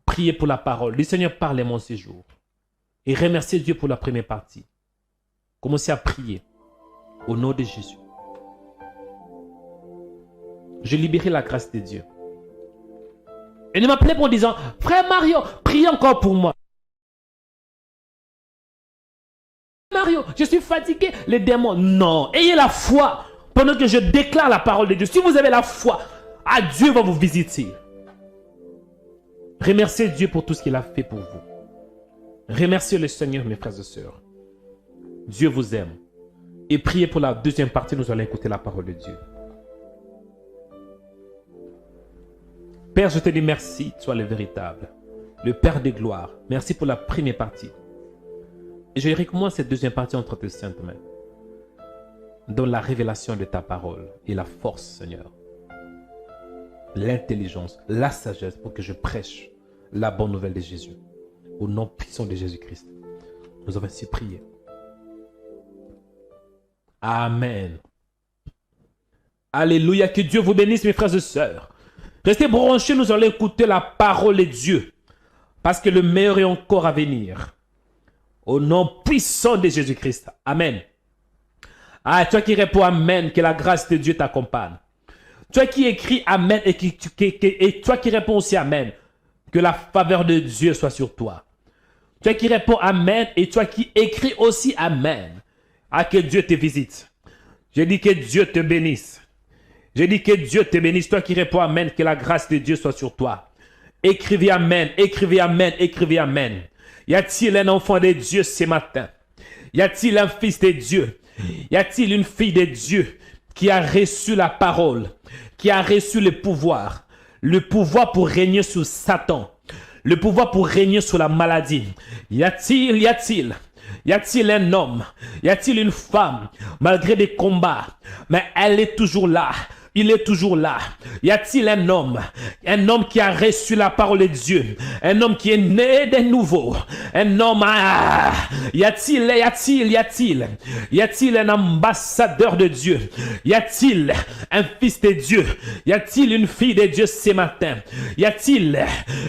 Speaker 2: Priez pour la parole. Le Seigneur parle à mon séjour. Et remerciez Dieu pour la première partie. Commencez à prier au nom de Jésus. Je libérais la grâce de Dieu. Et ne m'appelez pas en disant, frère Mario, priez encore pour moi. Mario, je suis fatigué, les démons. Non, ayez la foi pendant que je déclare la parole de Dieu. Si vous avez la foi, Dieu va vous visiter. Remerciez Dieu pour tout ce qu'il a fait pour vous. Remerciez le Seigneur, mes frères et sœurs. Dieu vous aime. Et priez pour la deuxième partie, nous allons écouter la parole de Dieu. Père, je te dis merci, sois le véritable, le Père des gloires. Merci pour la première partie. Et je recommence cette deuxième partie entre tes saintes mains. Dans la révélation de ta parole et la force, Seigneur. L'intelligence, la sagesse pour que je prêche la bonne nouvelle de Jésus. Au nom puissant de Jésus-Christ. Nous avons ainsi prié. Amen. Alléluia. Que Dieu vous bénisse, mes frères et sœurs. Restez branchés, nous allons écouter la parole de Dieu. Parce que le meilleur est encore à venir. Au nom puissant de Jésus-Christ. Amen. Toi qui réponds Amen, que la grâce de Dieu t'accompagne. Toi qui écris Amen et toi qui réponds aussi Amen, que la faveur de Dieu soit sur toi. Toi qui réponds Amen et toi qui écris aussi Amen. Que Dieu te visite. Je dis que Dieu te bénisse. Je dis que Dieu te bénisse. Toi qui réponds Amen, que la grâce de Dieu soit sur toi. Écrivez Amen, écrivez Amen, écrivez Amen. Y a-t-il un enfant de Dieu ce matin? Y a-t-il un fils de Dieu? Y a-t-il une fille de Dieu qui a reçu la parole, qui a reçu le pouvoir pour régner sur Satan, le pouvoir pour régner sur la maladie? Y a-t-il un homme, y a-t-il une femme, malgré des combats, mais elle est toujours là? Il est toujours là. Y a-t-il un homme qui a reçu la parole de Dieu, un homme qui est né de nouveau, un homme, y a-t-il un ambassadeur de Dieu, y a-t-il un fils de Dieu, y a-t-il une fille de Dieu ce matin, y a-t-il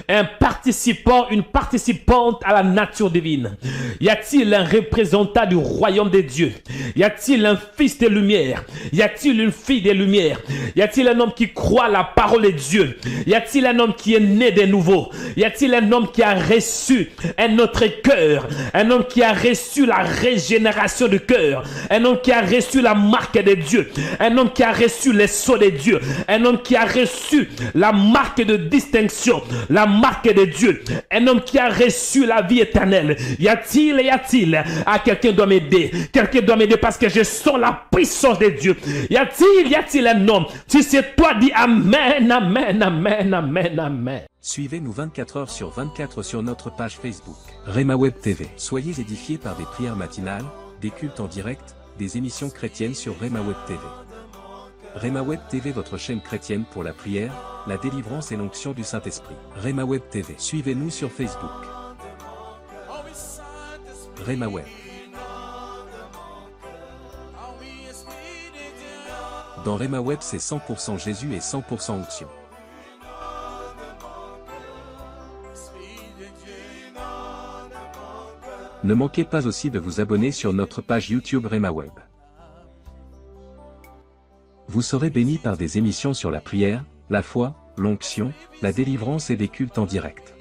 Speaker 2: un participant, une participante à la nature divine, y a-t-il un représentant du royaume de Dieu, y a-t-il un fils de lumière, y a-t-il une fille de lumière? Y a-t-il un homme qui croit la parole de Dieu? Y a-t-il un homme qui est né de nouveau? Y a-t-il un homme qui a reçu un autre cœur? Un homme qui a reçu la régénération du cœur? Un homme qui a reçu la marque de Dieu? Un homme qui a reçu les sceaux de Dieu? Un homme qui a reçu la marque de distinction, la marque de Dieu? Un homme qui a reçu la vie éternelle? Y a-t-il? Quelqu'un doit m'aider. Quelqu'un doit m'aider parce que je sens la puissance de Dieu. Y a-t-il un homme? Si c'est toi, dis Amen, Amen, Amen, Amen, Amen.
Speaker 1: Suivez-nous 24 heures sur 24 sur notre page Facebook. Rema Web TV. Soyez édifiés par des prières matinales, des cultes en direct, des émissions chrétiennes sur Rema Web TV. Rema Web TV, votre chaîne chrétienne pour la prière, la délivrance et l'onction du Saint-Esprit. Rema Web TV. Suivez-nous sur Facebook. Rema Web. Dans Rema Web, c'est 100% Jésus et 100% onction. Ne manquez pas aussi de vous abonner sur notre page YouTube Rema Web. Vous serez bénis par des émissions sur la prière, la foi, l'onction, la délivrance et des cultes en direct.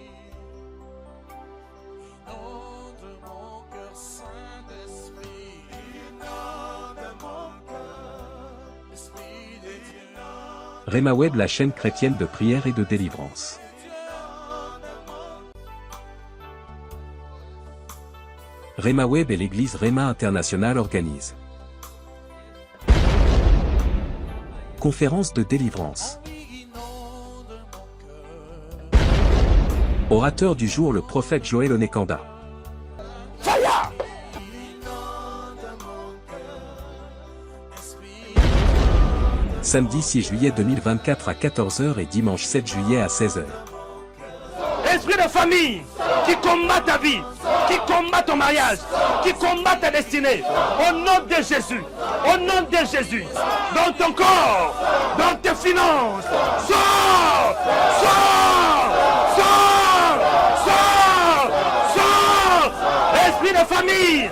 Speaker 1: Rema Web, la chaîne chrétienne de prière et de délivrance. Rema Web et l'église Rema International organisent conférence de délivrance. Orateur du jour, le prophète Joël Onekanda. Samedi 6 juillet 2024 à 14 h et dimanche 7 juillet à 16 h.
Speaker 3: Esprit de famille qui combat ta vie, qui combat ton mariage, qui combat ta destinée, au nom de Jésus, au nom de Jésus, dans ton corps, dans tes finances, sors, sors, sors, sors, sors. Esprit de famille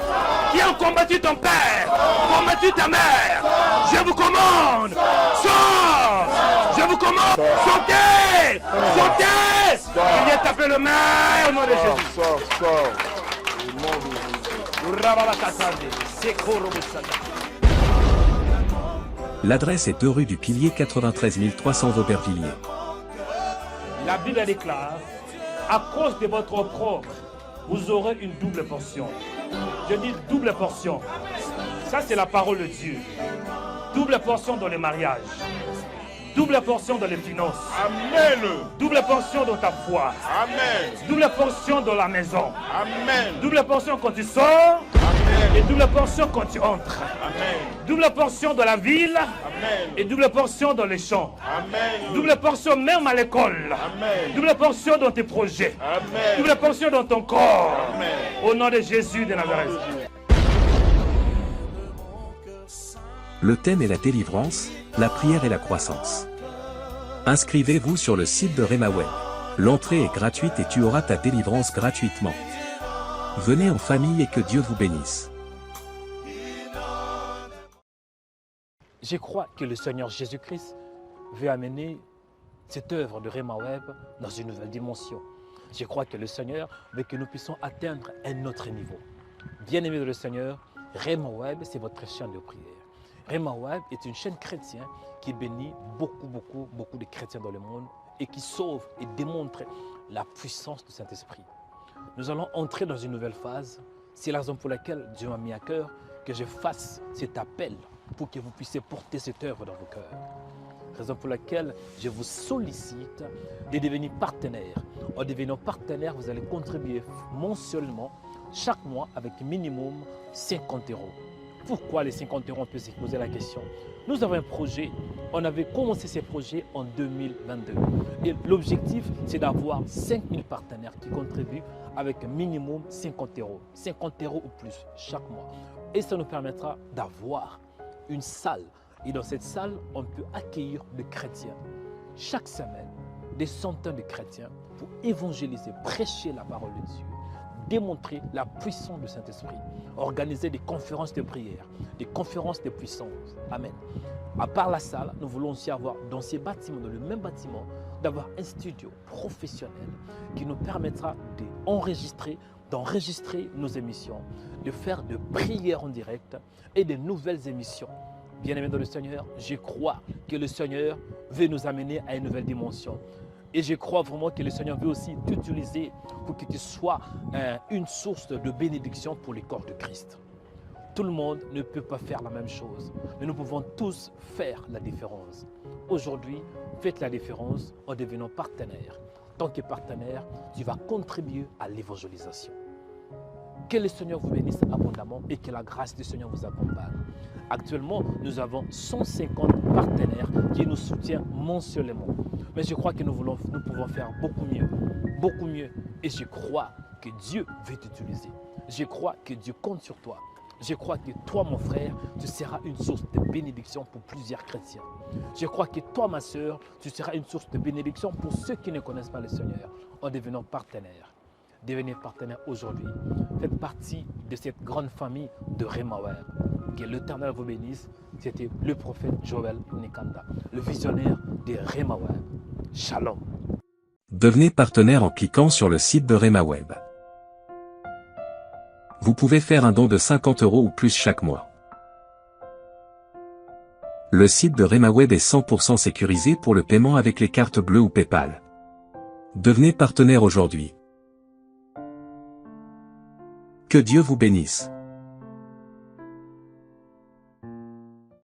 Speaker 3: qui a combattu ton père, combattu ta mère, je vous commande, sors, je vous commande, sautez, sautez. Il vient taper le maire au nom de Jésus.
Speaker 4: Sors. Au nom de Jésus.
Speaker 1: L'adresse est 2 rue du Pilier 93 300 Aubervilliers.
Speaker 3: La Bible déclare, à cause de votre opprobre, vous aurez une double portion. Je dis double portion. Ça, c'est la parole de Dieu. Double portion dans le mariage. Double portion dans les finances.
Speaker 4: Amen.
Speaker 3: Double portion dans ta foi.
Speaker 4: Amen.
Speaker 3: Double portion dans la maison.
Speaker 4: Amen.
Speaker 3: Double portion quand tu sors.
Speaker 4: Amen.
Speaker 3: Et double portion quand tu entres.
Speaker 4: Amen.
Speaker 3: Double portion dans la ville.
Speaker 4: Amen.
Speaker 3: Et double portion dans les champs.
Speaker 4: Amen.
Speaker 3: Double portion même à l'école.
Speaker 4: Amen.
Speaker 3: Double portion dans tes projets.
Speaker 4: Amen.
Speaker 3: Double portion dans ton corps.
Speaker 4: Amen.
Speaker 3: Au nom de Jésus de Nazareth.
Speaker 1: Le thème est la délivrance, la prière et la croissance. Inscrivez-vous sur le site de Rema Web. L'entrée est gratuite et tu auras ta délivrance gratuitement. Venez en famille et que Dieu vous bénisse.
Speaker 2: Je crois que le Seigneur Jésus-Christ veut amener cette œuvre de Rema Web dans une nouvelle dimension. Je crois que le Seigneur veut que nous puissions atteindre un autre niveau. Bien-aimés de le Seigneur, Rema Web, c'est votre chaîne de prière. Rema Web est une chaîne chrétienne qui bénit beaucoup de chrétiens dans le monde et qui sauve et démontre la puissance du Saint-Esprit. Nous allons entrer dans une nouvelle phase. C'est la raison pour laquelle Dieu m'a mis à cœur que je fasse cet appel pour que vous puissiez porter cette œuvre dans vos cœurs. Raison pour laquelle je vous sollicite de devenir partenaire. En devenant partenaire, vous allez contribuer mensuellement chaque mois avec minimum 50 €. Pourquoi les 50 €? On peut se poser la question. Nous avons un projet, on avait commencé ces projets en 2022. Et l'objectif, c'est d'avoir 5000 partenaires qui contribuent avec minimum 50 €. 50 € ou plus chaque mois. Et ça nous permettra d'avoir une salle. Et dans cette salle, on peut accueillir des chrétiens. Chaque semaine, des centaines de chrétiens pour évangéliser, prêcher la parole de Dieu, démontrer la puissance du Saint-Esprit, organiser des conférences de prière, des conférences de puissance. Amen. À part la salle, nous voulons aussi avoir dans ces bâtiments, dans le même bâtiment, d'avoir un studio professionnel qui nous permettra d'enregistrer nos émissions, de faire de prières en direct et de nouvelles émissions. Bien-aimés dans le Seigneur, je crois que le Seigneur veut nous amener à une nouvelle dimension. Et je crois vraiment que le Seigneur veut aussi t'utiliser pour que tu sois une source de bénédiction pour le corps de Christ. Tout le monde ne peut pas faire la même chose, mais nous pouvons tous faire la différence. Aujourd'hui, faites la différence en devenant partenaire. En tant que partenaire, tu vas contribuer à l'évangélisation. Que le Seigneur vous bénisse abondamment et que la grâce du Seigneur vous accompagne. Actuellement, nous avons 150 partenaires qui nous soutiennent mensuellement. Mais je crois que nous pouvons faire beaucoup mieux. Et je crois que Dieu veut t'utiliser. Je crois que Dieu compte sur toi. Je crois que toi, mon frère, tu seras une source de bénédiction pour plusieurs chrétiens. Je crois que toi, ma sœur, tu seras une source de bénédiction pour ceux qui ne connaissent pas le Seigneur en devenant partenaire. Devenez partenaire aujourd'hui. Faites partie de cette grande famille de Rema Web. Que l'Éternel vous bénisse. C'était le prophète Joël Onekanda, le visionnaire de Rema Web. Shalom.
Speaker 1: Devenez partenaire en cliquant sur le site de Rema Web. Vous pouvez faire un don de 50 € ou plus chaque mois. Le site de RemaWeb est 100% sécurisé pour le paiement avec les cartes bleues ou PayPal. Devenez partenaire aujourd'hui. Que Dieu vous bénisse.